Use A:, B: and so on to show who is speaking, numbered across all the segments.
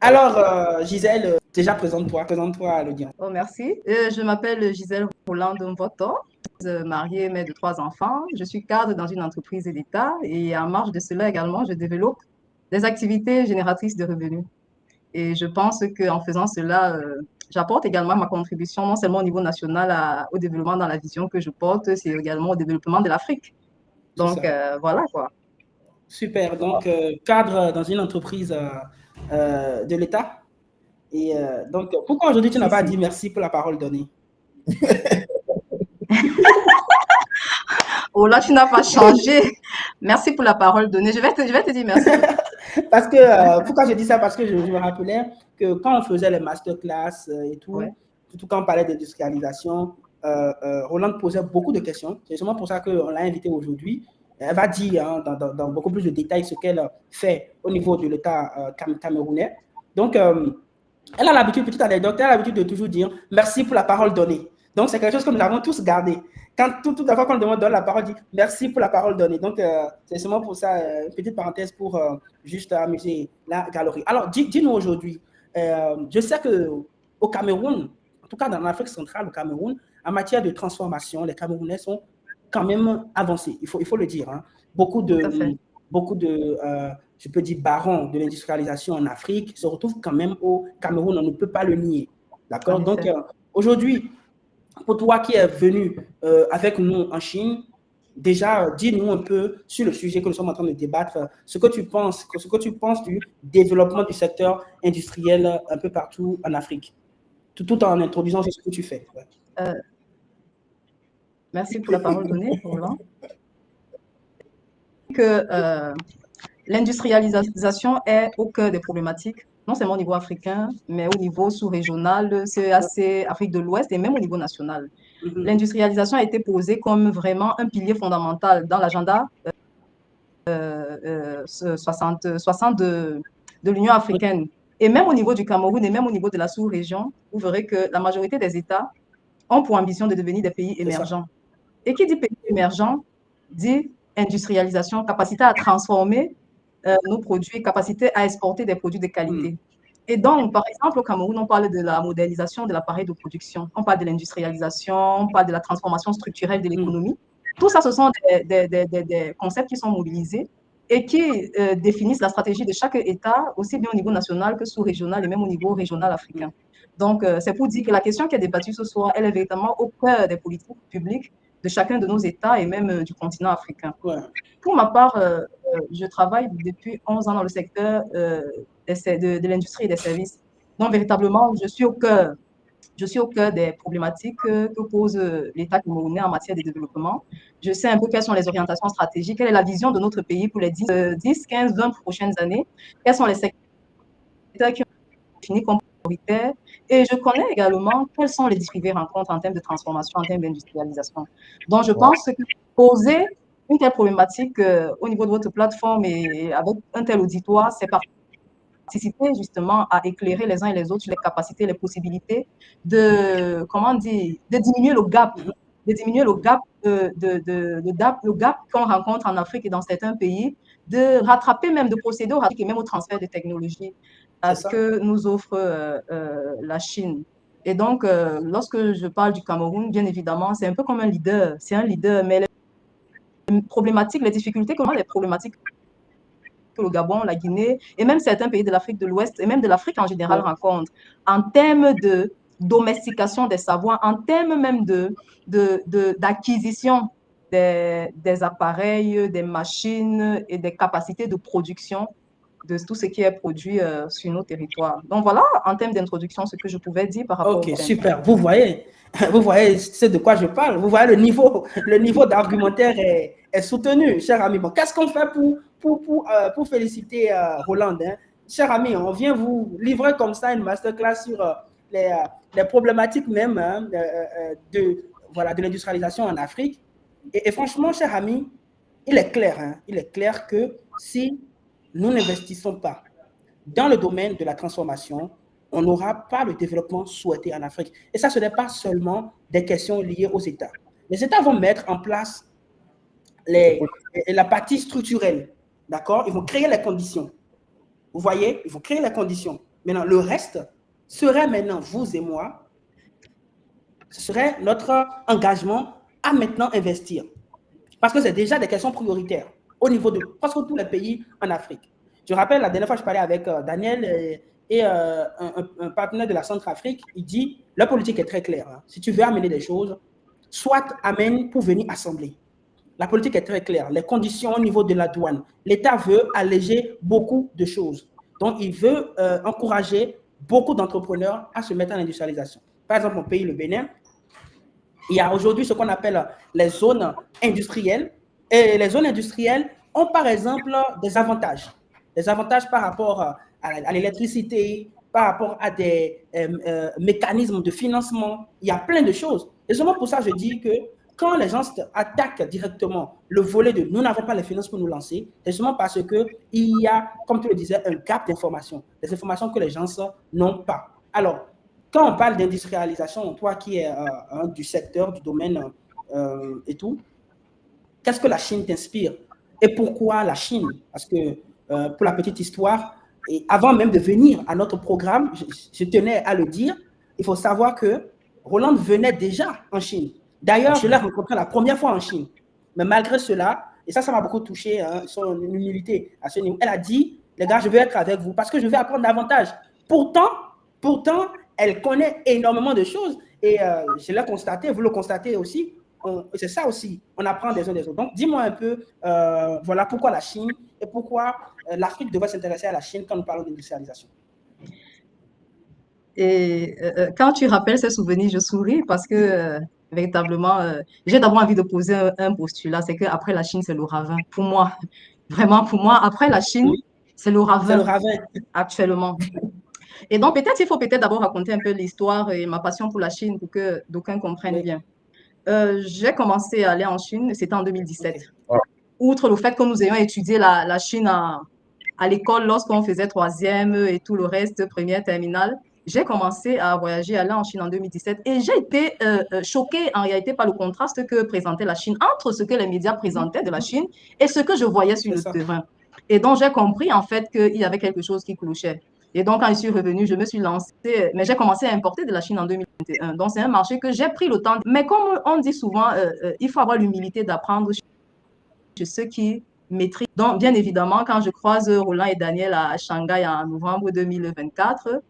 A: Alors, Gisèle, déjà présente-toi à l'audience.
B: Oh, merci. Je m'appelle Gisèle Roland Mvoto, mariée, mère de 3 enfants. Je suis cadre dans une entreprise d'État et en marge de cela également, je développe des activités génératrices de revenus. Et je pense qu'en faisant cela, j'apporte également ma contribution non seulement au niveau national au développement dans la vision que je porte, c'est également au développement de l'Afrique.
A: C'est
B: Donc,
A: ça.
B: voilà quoi.
A: Super. Donc, cadre dans une entreprise de l'État. Et donc, pourquoi aujourd'hui tu n'as
B: Si,
A: pas
B: si.
A: dit merci pour la parole donnée?
B: Oh là, tu n'as pas changé. Merci pour la parole donnée. Je vais te dire merci tout.
A: Parce que, pourquoi je dis ça? Parce que je me rappelais que quand on faisait les masterclass et tout,
B: Ouais,
A: surtout quand on parlait d'industrialisation, Roland posait beaucoup de questions. C'est justement pour ça qu'on l'a invitée aujourd'hui. Elle va dire hein, dans beaucoup plus de détails ce qu'elle fait au niveau de l'État camerounais. Donc, elle a l'habitude, petite anecdote, elle a l'habitude de toujours dire merci pour la parole donnée. Donc, c'est quelque chose que nous avons tous gardé. Toute la fois qu'on demande donne la parole, dit merci pour la parole donnée. Donc, c'est seulement pour ça, petite parenthèse pour juste amuser la galerie. Alors, dis-nous aujourd'hui, je sais qu'au Cameroun, en tout cas dans l'Afrique centrale, au Cameroun, en matière de transformation, les Camerounais sont quand même avancés, il faut le dire. Hein. Beaucoup
B: tout à fait.
A: de, beaucoup de je peux dire, barons de l'industrialisation en Afrique se retrouvent quand même au Cameroun, on ne peut pas le nier.
B: En
A: D'accord. Donc,
B: effet.
A: aujourd'hui, pour toi qui es venu avec nous en Chine, déjà, dis-nous un peu sur le sujet que nous sommes en train de débattre, ce que tu penses du développement du secteur industriel un peu partout en Afrique, tout en introduisant ce que tu fais. Ouais.
B: Euh, Merci pour la parole donnée, Roland. Que l'industrialisation est au cœur des problématiques, non seulement au niveau africain, mais au niveau sous-régional, c'est assez Afrique de l'Ouest et même au niveau national.
A: Mhm.
B: L'industrialisation a été posée comme vraiment un pilier fondamental dans l'agenda 60 de l'Union africaine. Et même au niveau du Cameroun et même au niveau de la sous-région, vous verrez que la majorité des États ont pour ambition de devenir des pays
A: C'est ça.
B: émergents. Et qui dit pays émergent dit industrialisation, capacité à transformer nos produits, capacité à exporter des produits de
A: Mhm.
B: qualité. Et donc, par exemple, au Cameroun, on parle de la modernisation de l'appareil de production, on parle de l'industrialisation, on parle de la transformation structurelle de
A: Mhm.
B: l'économie. Tout ça, ce sont des concepts qui sont mobilisés et qui définissent la stratégie de chaque État, aussi bien au niveau national que sous-régional et même au niveau régional africain. Donc, c'est pour dire que la question qui est débattue ce soir, elle est véritablement au cœur des politiques publiques de chacun de nos États et même du continent africain.
A: Ouais.
B: Pour ma part, je travaille depuis 11 ans dans le secteur de l'industrie et des services. Donc, véritablement, je suis au cœur des problématiques que pose l'État camerounais en matière de développement. Je sais un peu quelles sont les orientations stratégiques, quelle est la vision de notre pays pour les 10 15, 20 prochaines années, quels sont les secteurs qui ont été définis comme prioritaires. Et je connais également quelles sont les difficultés rencontres en termes de transformation, en termes d'industrialisation. Donc, je pense que poser une telle problématique au niveau de votre plateforme et avec un tel auditoire, c'est participer justement à éclairer les uns et les autres sur les capacités, les possibilités comment dire,
A: Mhm.
B: de diminuer le gap qu'on rencontre en Afrique et dans certains pays, de rattraper même, de procéder au rattrapage et même au transfert de technologies
A: C'est ça.
B: que nous offre la Chine. Et donc, lorsque je parle du Cameroun, bien évidemment, c'est un peu comme un leader. C'est un leader, mais les problématiques, les difficultés, comment les problématiques que le Gabon, la Guinée et même certains pays de l'Afrique de l'Ouest et même de l'Afrique en général
A: Ouais.
B: rencontrent en termes de domestication des savoirs, en termes même d'acquisition des appareils, des machines et des capacités de production de tout ce qui est produit sur nos territoires. Donc voilà, en termes d'introduction, ce que je pouvais dire par rapport
A: Ok,
B: au thème.
A: super. Vous voyez c'est de quoi je parle. Vous voyez le niveau d'argumentaire est soutenu, cher ami. Bon, qu'est-ce qu'on fait pour féliciter Roland hein? Cher ami, on vient vous livrer comme ça une masterclass sur les problématiques même hein, voilà, de l'industrialisation en Afrique. Et franchement, cher ami, il est clair que si nous n'investissons pas dans le domaine de la transformation, on n'aura pas le développement souhaité en Afrique. Et ça, ce n'est pas seulement des questions liées aux États. Les États vont mettre en place la partie structurelle, d'accord. Ils vont créer les conditions. Vous voyez, ils vont créer les conditions. Maintenant, le reste serait maintenant, vous et moi, ce serait notre engagement à maintenant investir. Parce que c'est déjà des questions prioritaires au niveau de presque tous les pays en Afrique. Je rappelle, la dernière fois, je parlais avec Daniel et un partenaire de la Centrafrique. Il dit, la politique est très claire. Hein. Si tu veux amener des choses, soit amène pour venir assembler. La politique est très claire. Les conditions au niveau de la douane. L'État veut alléger beaucoup de choses. Donc, il veut encourager beaucoup d'entrepreneurs à se mettre en industrialisation. Par exemple, mon pays, le Bénin, il y a aujourd'hui ce qu'on appelle les zones industrielles. Et les zones industrielles ont par exemple des avantages. Des avantages par rapport à l'électricité, par rapport à des mécanismes de financement. Il y a plein de choses. Et seulement pour ça, je dis que quand les gens attaquent directement le volet de nous n'avons pas les finances pour nous lancer, c'est seulement parce qu'il y a, comme tu le disais, un gap d'informations. Des informations que les gens n'ont pas. Alors, quand on parle d'industrialisation, toi qui es du secteur, du domaine et tout, qu'est-ce que la Chine t'inspire? Et pourquoi la Chine? Parce que, pour la petite histoire, et avant même de venir à notre programme, je tenais à le dire, il faut savoir que Roland venait déjà en Chine. D'ailleurs, je l'ai rencontré la première fois en Chine. Mais malgré cela, et ça m'a beaucoup touché, hein, son humilité à ce niveau. Elle a dit, les gars, je veux être avec vous parce que je vais apprendre davantage. Pourtant, elle connaît énormément de choses et je l'ai constaté, vous le constatez aussi. C'est ça aussi, on apprend des uns des autres. Donc, dis-moi un peu, voilà pourquoi la Chine et pourquoi l'Afrique devrait s'intéresser à la Chine quand nous parlons d'industrialisation.
B: Et quand tu rappelles ces souvenirs, je souris parce que véritablement, j'ai d'abord envie de poser un postulat, c'est qu'après la Chine, c'est le ravin. Pour moi, vraiment pour moi, après la Chine,
A: Oui,
B: c'est le
A: c'est le
B: ravin
A: ravin.
B: actuellement. Et donc, peut-être, il faut peut-être d'abord raconter un peu l'histoire et ma passion pour la Chine pour que d'aucuns comprennent
A: Oui,
B: bien. J'ai commencé à aller en Chine, c'était en 2017.
A: ok.
B: Outre le fait que nous ayons étudié la Chine à l'école lorsqu'on faisait troisième et tout le reste, première, terminale, j'ai commencé à voyager, aller en Chine en 2017 et j'ai été choquée en réalité par le contraste que présentait la Chine entre ce que les médias présentaient de la Chine et ce que je voyais sur
A: C'est
B: le
A: ça.
B: terrain. Et donc, j'ai compris en fait qu'il y avait quelque chose qui clochait. Et donc, quand je suis revenue, je me suis lancée, mais j'ai commencé à importer de la Chine en 2021. Donc, c'est un marché que j'ai pris le temps. Mais comme on dit souvent, il faut avoir l'humilité d'apprendre chez ceux qui maîtrisent. Donc, bien évidemment, quand je croise Roland et Daniel à Shanghai en novembre 2024,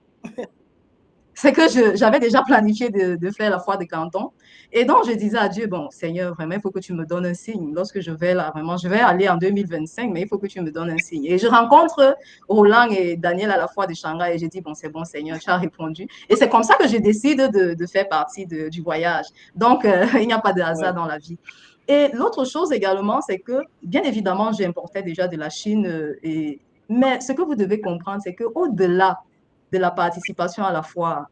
B: c'est que j'avais déjà planifié de faire la foire des cantons. Et donc, je disais à Dieu, bon, Seigneur, vraiment, il faut que tu me donnes un signe. Lorsque je vais là, vraiment, je vais aller en 2025, mais il faut que tu me donnes un signe. Et je rencontre Roland et Daniel à la foire de Shanghai et je dis, bon, c'est bon, Seigneur, tu as répondu. Et c'est comme ça que je décide de faire partie du voyage. Donc, il n'y a pas de hasard
A: Ouais.
B: dans la vie. Et l'autre chose également, c'est que, bien évidemment, j'importais déjà de la Chine. Mais ce que vous devez comprendre, c'est qu'au-delà de la participation à la foire,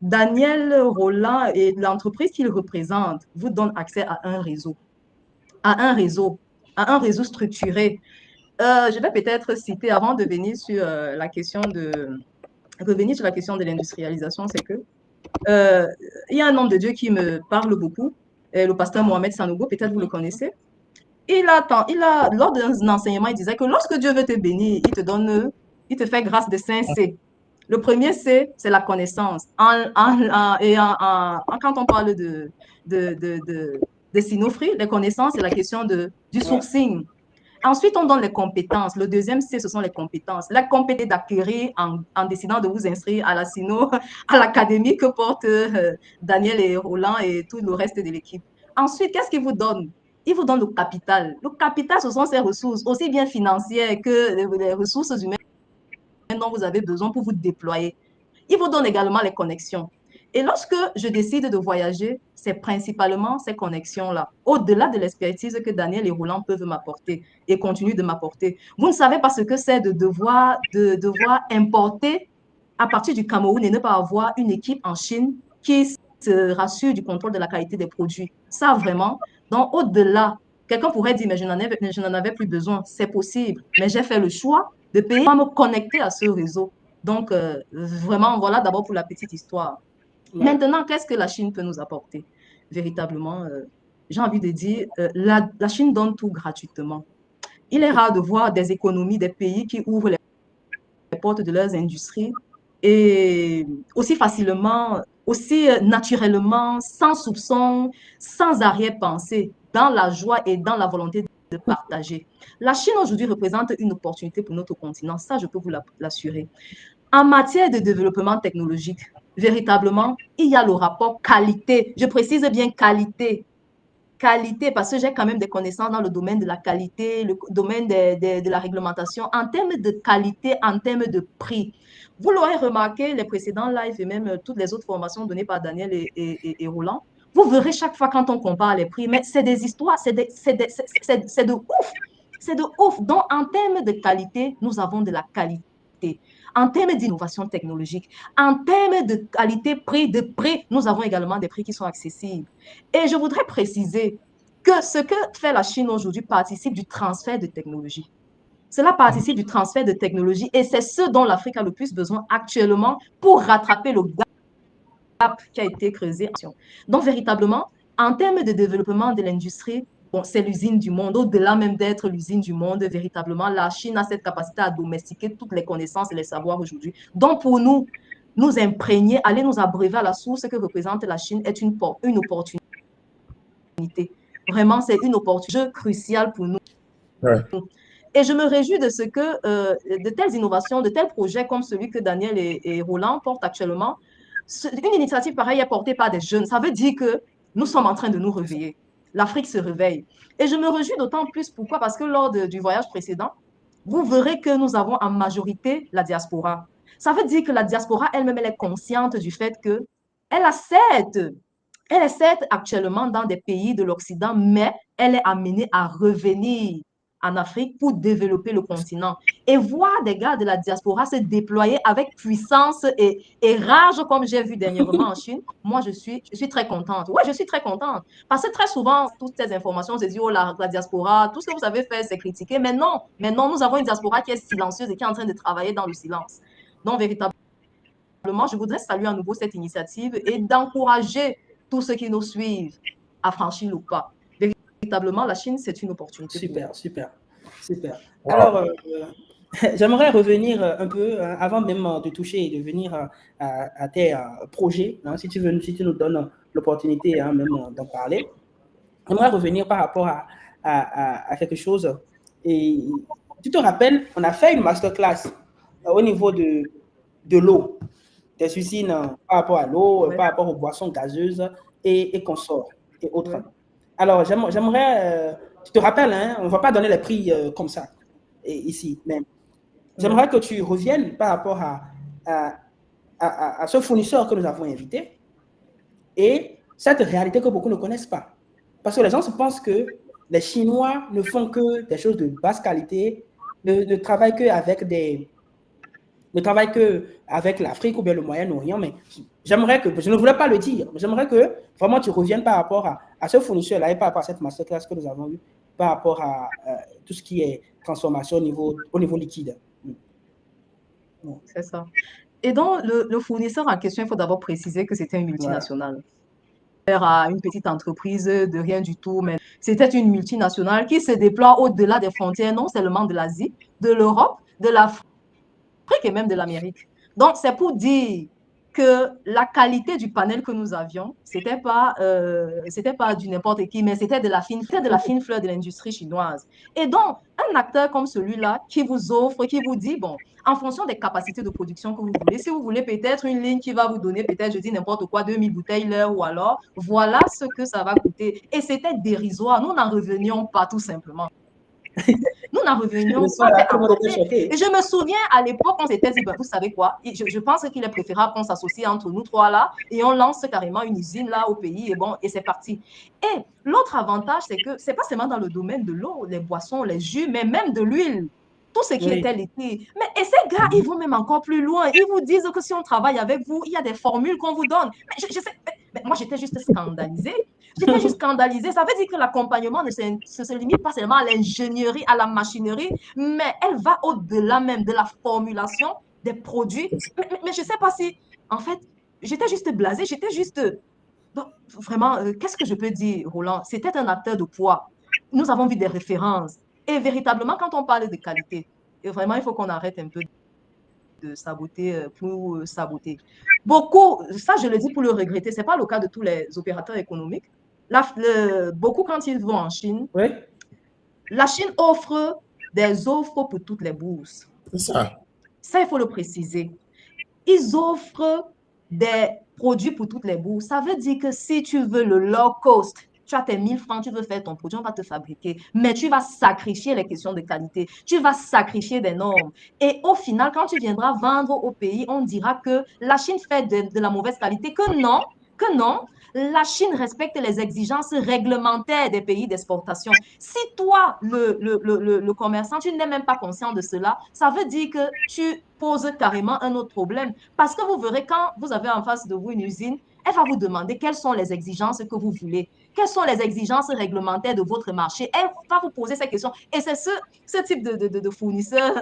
B: Daniel Roland et l'entreprise qu'il représente vous donnent accès à un réseau, à un réseau, à un réseau structuré. Je vais peut-être citer, avant de venir sur la question de revenir sur la question de l'industrialisation, c'est que il y a un homme de Dieu qui me parle beaucoup, le pasteur Mohamed Sanogo, peut-être vous le connaissez. Lors d'un enseignement, il disait que lorsque Dieu veut te bénir, il te fait grâce de 5 C. Le premier C, c'est la connaissance. Quand on parle de Sinofri, les connaissances, c'est la question du
A: Ouais.
B: sourcing. Ensuite, on donne les compétences. Le deuxième C, ce sont les compétences. La compétence d'acquérir en décidant de vous inscrire à la Sino, à l'académie que portent Daniel et Roland et tout le reste de l'équipe. Ensuite, qu'est-ce qu'ils vous donnent? Ils vous donnent le capital. Le capital, ce sont ces ressources, aussi bien financières que les ressources humaines dont vous avez besoin pour vous déployer. Il vous donne également les connexions. Et lorsque je décide de voyager, c'est principalement ces connexions-là, au-delà de l'expertise que Daniel et Roland peuvent m'apporter et continuent de m'apporter. Vous ne savez pas ce que c'est de devoir importer à partir du Cameroun et ne pas avoir une équipe en Chine qui se rassure du contrôle de la qualité des produits. Ça, vraiment, donc au-delà, quelqu'un pourrait dire, mais je n'en avais plus besoin. C'est possible, mais j'ai fait le choix de payer pour me connecter à ce réseau. Donc, vraiment, voilà d'abord pour la petite histoire.
A: Ouais.
B: Maintenant, qu'est-ce que la Chine peut nous apporter? Véritablement, j'ai envie de dire, la Chine donne tout gratuitement. Il est rare de voir des économies, des pays qui ouvrent les portes de leurs industries et aussi facilement, aussi naturellement, sans soupçon, sans arrière-pensée, dans la joie et dans la volonté de partager. La Chine aujourd'hui représente une opportunité pour notre continent, ça je peux vous l'assurer. En matière de développement technologique, véritablement, il y a le rapport qualité. Je précise bien qualité. Qualité, parce que j'ai quand même des connaissances dans le domaine de la qualité, le domaine de la réglementation, en termes de qualité, en termes de prix. Vous l'aurez remarqué, les précédents lives et même toutes les autres formations données par Daniel et Roland, vous verrez chaque fois quand on compare les prix, mais c'est des histoires, c'est de ouf. C'est de ouf. Donc, en termes de qualité, nous avons de la qualité. En termes d'innovation technologique, en termes de qualité, prix, de prix, nous avons également des prix qui sont accessibles. Et je voudrais préciser que ce que fait la Chine aujourd'hui participe du transfert de technologie. Cela participe du transfert de technologie et c'est ce dont l'Afrique a le plus besoin actuellement pour rattraper le gap qui a été creusé. Donc, véritablement, en termes de développement de l'industrie, bon, c'est l'usine du monde. Au-delà même d'être l'usine du monde, véritablement, la Chine a cette capacité à domestiquer toutes les connaissances et les savoirs aujourd'hui. Donc, pour nous, nous imprégner, aller nous abreuver à la source que représente la Chine est une opportunité. Vraiment, c'est une opportunité cruciale pour nous.
C: Ouais.
B: Et je me réjouis de ce que de telles innovations, de tels projets comme celui que Daniel et Roland portent actuellement, une initiative pareille est portée par des jeunes. Ça veut dire que nous sommes en train de nous réveiller. L'Afrique se réveille. Et je me réjouis d'autant plus. Pourquoi? Parce que lors du voyage précédent, vous verrez que nous avons en majorité la diaspora. Ça veut dire que la diaspora elle-même, elle est consciente du fait que elle a elle est certes actuellement dans des pays de l'Occident, mais elle est amenée à revenir en Afrique pour développer le continent. Et voir des gars de la diaspora se déployer avec puissance et rage, comme j'ai vu dernièrement en Chine, moi, je suis très contente. Oui, je suis très contente. Parce que très souvent, toutes ces informations, on se dit, oh, la diaspora, tout ce que vous avez fait, c'est critiquer. Mais non, nous avons une diaspora qui est silencieuse et qui est en train de travailler dans le silence. Donc, véritablement, je voudrais saluer à nouveau cette initiative et d'encourager tous ceux qui nous suivent à franchir le pas. Véritablement, la Chine, c'est une opportunité.
A: Super, super, super.
C: Wow.
A: Alors, j'aimerais revenir un peu, avant même de toucher et de venir à tes projets, hein, si tu nous donnes l'opportunité même d'en parler. J'aimerais revenir par rapport à quelque chose. Et tu te rappelles, on a fait une masterclass au niveau de l'eau, des usines par rapport à l'eau,
B: Ouais.
A: par rapport aux boissons gazeuses et consorts et autres. Ouais. Alors, j'aimerais, tu te rappelles, hein, on ne va pas donner les prix comme ça ici, mais j'aimerais que tu reviennes par rapport à ce fournisseur que nous avons invité et cette réalité que beaucoup ne connaissent pas. Parce que les gens se pensent que les Chinois ne font que des choses de basse qualité, ne travaillent qu'avec l'Afrique ou bien le Moyen-Orient, mais j'aimerais que, je ne voulais pas le dire, mais j'aimerais que vraiment tu reviennes par rapport à ce fournisseur-là et par rapport à cette masterclass que nous avons eue, par rapport à tout ce qui est transformation au niveau liquide.
B: C'est ça. Et donc, le fournisseur en question, il faut d'abord préciser que c'était une multinationale. Voilà. À une petite entreprise de rien du tout, mais c'était une multinationale qui se déploie au-delà des frontières, non seulement de l'Asie, de l'Europe, de l'Afrique et même de l'Amérique. Donc, c'est pour dire que la qualité du panel que nous avions, c'était pas du n'importe qui, mais c'était de la fine fleur de l'industrie chinoise. Et donc, un acteur comme celui-là qui vous offre, qui vous dit, bon, en fonction des capacités de production que vous voulez, si vous voulez peut-être une ligne qui va vous donner peut-être, je dis n'importe quoi, 2000 bouteilles l'heure ou alors, voilà ce que ça va coûter. Et c'était dérisoire. Nous n'en revenions pas tout simplement. Nous n'en revenions pas. Et je me souviens à l'époque, on s'était dit, ben, vous savez quoi, je pense qu'il est préférable qu'on s'associe entre nous trois là et on lance carrément une usine là au pays et bon, et c'est parti. Et l'autre avantage, c'est que c'est pas seulement dans le domaine de l'eau, les boissons, les jus, mais même de l'huile. Tout ce qui était liquide. Mais et ces gars, ils vont même encore plus loin. Ils vous disent que si on travaille avec vous, il y a des formules qu'on vous donne. Mais je sais, mais moi, j'étais juste scandalisée. J'étais juste scandalisée. Ça veut dire que l'accompagnement ne se limite pas seulement à l'ingénierie, à la machinerie, mais elle va au-delà même de la formulation des produits. Mais je ne sais pas si, en fait, j'étais juste blasée, j'étais juste... Donc, vraiment, qu'est-ce que je peux dire, Roland? C'était un acteur de poids. Nous avons vu des références. Et véritablement, quand on parle de qualité, vraiment, il faut qu'on arrête un peu saboter pour saboter. Beaucoup, ça je le dis pour le regretter, ce n'est pas le cas de tous les opérateurs économiques. Beaucoup, quand ils vont en Chine,
A: Oui.
B: la Chine offre des offres pour toutes les bourses.
C: C'est ça.
B: Ça, il faut le préciser. Ils offrent des produits pour toutes les bourses. Ça veut dire que si tu veux le low cost, tu as tes 1000 francs, tu veux faire ton produit, on va te fabriquer. Mais tu vas sacrifier les questions de qualité. Tu vas sacrifier des normes. Et au final, quand tu viendras vendre au pays, on dira que la Chine fait de la mauvaise qualité. Que non. La Chine respecte les exigences réglementaires des pays d'exportation. Si toi, le commerçant, tu n'es même pas conscient de cela, ça veut dire que tu poses carrément un autre problème. Parce que vous verrez, quand vous avez en face de vous une usine, elle va vous demander quelles sont les exigences que vous voulez. Quelles sont les exigences réglementaires de votre marché? Elle va vous poser ces questions. Et c'est ce type de fournisseur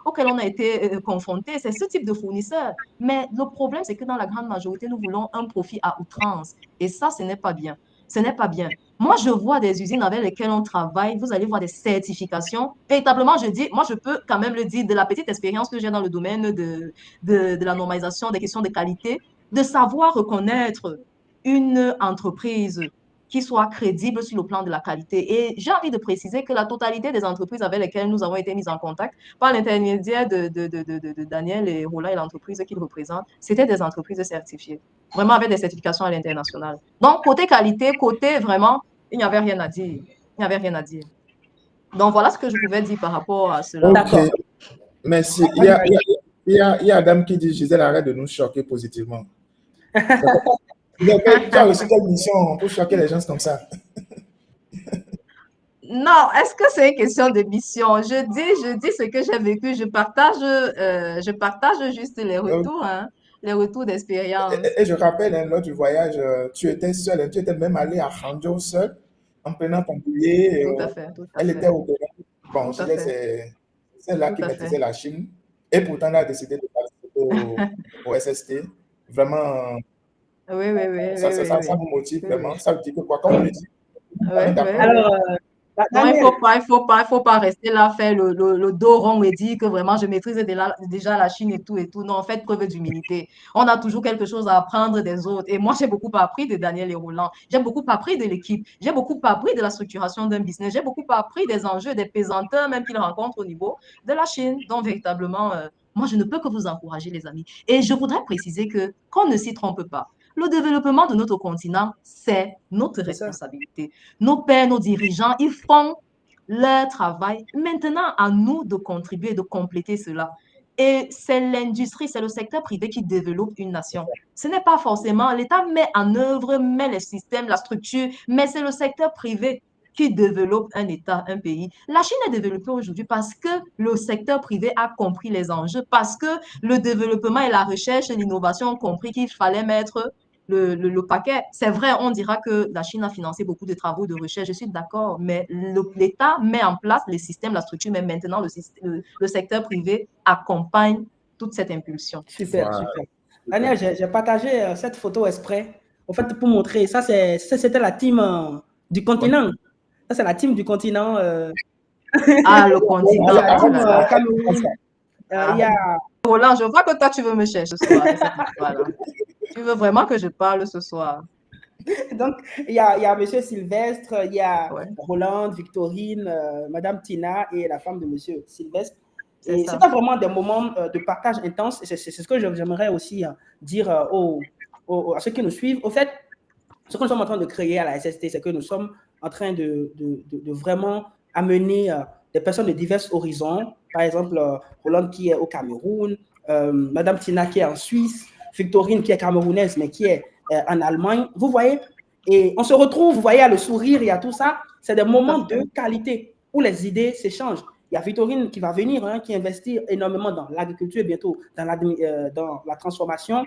B: auquel on a été confronté. C'est ce type de fournisseur. Mais le problème, c'est que dans la grande majorité, nous voulons un profit à outrance. Et ça, ce n'est pas bien. Ce n'est pas bien. Moi, je vois des usines avec lesquelles on travaille. Vous allez voir des certifications. Véritablement, je dis, moi, je peux quand même le dire, de la petite expérience que j'ai dans le domaine de la normalisation des questions de qualité, de savoir reconnaître une entreprise qui soit crédible sur le plan de la qualité. Et j'ai envie de préciser que la totalité des entreprises avec lesquelles nous avons été mis en contact, par l'intermédiaire de Daniel et Roland et l'entreprise qu'il représente, c'était des entreprises certifiées, vraiment avec des certifications à l'international. Donc, côté qualité, côté vraiment, il n'y avait rien à dire. Il n'y avait rien à dire. Donc, voilà ce que je pouvais dire par rapport à cela.
C: Ok, merci. Il y a Adam qui dit, Gisèle, arrête de nous choquer positivement. Tu as reçu quelle mission pour choquer les gens comme ça?
B: Non, est-ce que c'est une question de mission? Je dis ce que j'ai vécu, je partage juste les retours, hein, les retours d'expérience.
C: Et je rappelle, hein, lors du voyage, tu étais seule, hein, tu étais même allée à Hangzhou seule, en prenant ton billet.
B: Tout à fait, tout à
C: Elle
B: fait.
C: était au courant. Bon,
B: Tout à
C: c'est là
B: Tout
C: qui
B: à
C: maîtrisait
B: fait.
C: la Chine. Et pourtant, elle a décidé de participer au SST. Vraiment,
B: Oui, oui, oui,
C: ça,
B: oui,
C: ça,
B: oui,
C: ça,
B: oui.
C: ça vous motive
B: Oui,
C: vraiment.
B: oui.
C: Ça veut dire que quoi, comme on le dit,
B: Oui,
C: on est
B: oui,
C: d'accord.
B: oui.
A: Alors,
B: Non, il
A: Daniel,
B: faut pas rester là, faire le dos rond et dire que vraiment je maîtrise déjà la Chine et tout et tout. Non, faites preuve d'humilité. On a toujours quelque chose à apprendre des autres. Et moi, j'ai beaucoup appris de Daniel et Roland. J'ai beaucoup appris de l'équipe. J'ai beaucoup appris de la structuration d'un business. J'ai beaucoup appris des enjeux, des pesanteurs même qu'ils rencontrent au niveau de la Chine. Donc, véritablement, moi, je ne peux que vous encourager, les amis. Et je voudrais préciser que qu'on ne s'y trompe pas. Le développement de notre continent, c'est notre
A: c'est ça.
B: responsabilité. Nos pères, nos dirigeants, ils font leur travail. Maintenant, à nous de contribuer, de compléter cela. Et c'est l'industrie, c'est le secteur privé qui développe une nation. Ce n'est pas forcément l'État met en œuvre, met les systèmes, la structure, mais c'est le secteur privé qui développe un État, un pays. La Chine est développée aujourd'hui parce que le secteur privé a compris les enjeux, parce que le développement et la recherche et l'innovation ont compris qu'il fallait mettre le paquet. C'est vrai, on dira que la Chine a financé beaucoup de travaux de recherche, je suis d'accord, mais l'État met en place les systèmes, la structure, mais maintenant le secteur privé accompagne toute cette impulsion.
A: Super,
C: Voilà.
A: super. Daniel, j'ai partagé cette photo exprès, en fait, pour montrer. Ça, c'était la team du continent. Ça, c'est la team du continent.
B: Ah, le continent. Oh là là.
A: Cameroun. Il y a
B: Roland, je vois que toi, tu veux me chercher ce soir avec cette histoire-là. Tu veux vraiment que je parle ce soir.
A: Donc, il y a Monsieur Sylvestre, il y a
B: Ouais,
A: Roland, Victorine, Madame Tina et la femme de Monsieur Sylvestre.
B: c'est
A: Et
B: ça.
A: c'était vraiment des moments de partage intense. Et c'est ce que j'aimerais aussi dire à ceux qui nous suivent. Au fait, ce que nous sommes en train de créer à la SST, c'est que nous sommes en train de vraiment amener des personnes de divers horizons. Par exemple, Roland qui est au Cameroun, Madame Tina qui est en Suisse, Victorine qui est camerounaise mais qui est en Allemagne. Vous voyez? Et on se retrouve, vous voyez, à le sourire et à tout ça. C'est des moments de qualité où les idées s'échangent. Il y a Victorine qui va venir, hein, qui investit énormément dans l'agriculture, bientôt dans la transformation.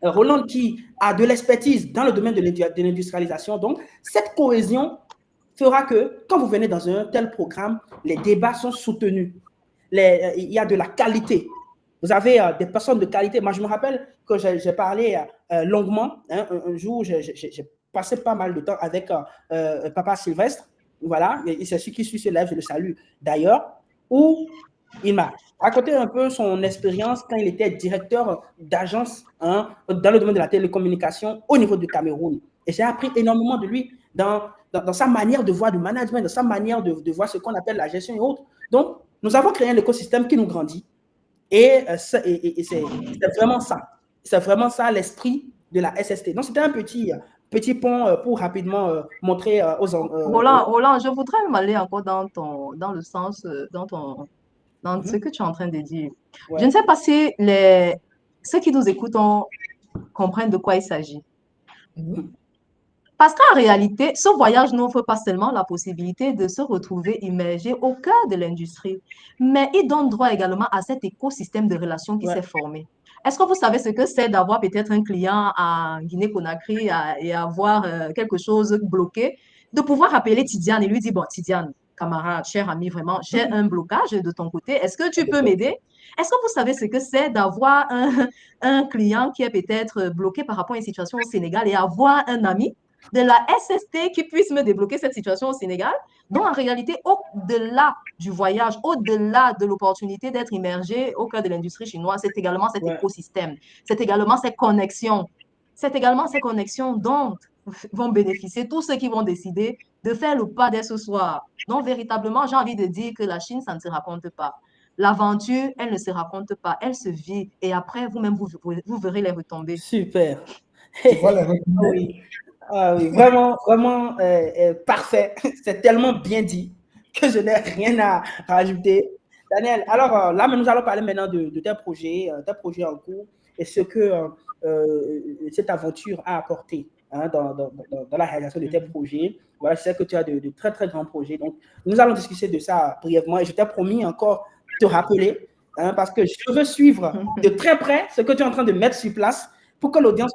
A: Roland qui a de l'expertise dans le domaine de l'industrialisation. Donc, cette cohésion fera que quand vous venez dans un tel programme, les débats sont soutenus. Il y a de la qualité. Vous avez des personnes de qualité. Moi, je me rappelle que j'ai parlé longuement. Hein, un jour, j'ai passé pas mal de temps avec Papa Sylvestre. Voilà, et c'est celui qui suit ce live, je le salue d'ailleurs. Où Il m'a raconté un peu son expérience quand il était directeur d'agence dans le domaine de la télécommunication au niveau du Cameroun. Et j'ai appris énormément de lui dans sa manière de voir du management, dans sa manière de voir ce qu'on appelle la gestion et autres. Donc, nous avons créé un écosystème qui nous grandit. Et c'est vraiment ça. C'est vraiment ça l'esprit de la SST. Donc, c'était un petit pont pour rapidement montrer
B: Roland, je voudrais m'aller encore dans le sens, dans ce
A: Mhm.
B: que tu es en train de dire. Je
A: Ouais.
B: ne sais pas si ceux qui nous écoutent comprennent de quoi il s'agit. Parce qu'en réalité, ce voyage n'offre pas seulement la possibilité de se retrouver immergé au cœur de l'industrie, mais il donne droit également à cet écosystème de relations qui
A: Ouais.
B: s'est formé. Est-ce que vous savez ce que c'est d'avoir peut-être un client à Guinée-Conakry et avoir quelque chose bloqué, de pouvoir appeler Tidiane et lui dire, bon, Tidiane, camarade, cher ami, vraiment, j'ai un blocage de ton côté, est-ce que tu peux m'aider? Est-ce que vous savez ce que c'est d'avoir un client qui est peut-être bloqué par rapport à une situation au Sénégal et avoir un ami de la SST qui puisse me débloquer cette situation au Sénégal? Donc, en réalité, au-delà du voyage, au-delà de l'opportunité d'être immergé au cœur de l'industrie chinoise, c'est également cet
A: Ouais.
B: écosystème, c'est également ces connexions. C'est également ces connexions dont vont bénéficier tous ceux qui vont décider de faire le pas dès ce soir. Donc, véritablement, j'ai envie de dire que la Chine, ça ne se raconte pas. L'aventure, elle ne se raconte pas, elle se vit. Et après, vous-même, vous verrez les retombées.
A: Super.
C: Tu vois les
A: Ah
C: retombées?
A: oui. Ah oui, vraiment, vraiment parfait. C'est tellement bien dit que je n'ai rien à rajouter. Daniel, alors là, nous allons parler maintenant de tes projets en cours et ce que cette aventure a apporté dans la réalisation de tes projets. Voilà, je sais que tu as de très, très grands projets. Donc, nous allons discuter de ça brièvement et je t'ai promis encore de te rappeler parce que je veux suivre de très près ce que tu es en train de mettre sur place pour que l'audience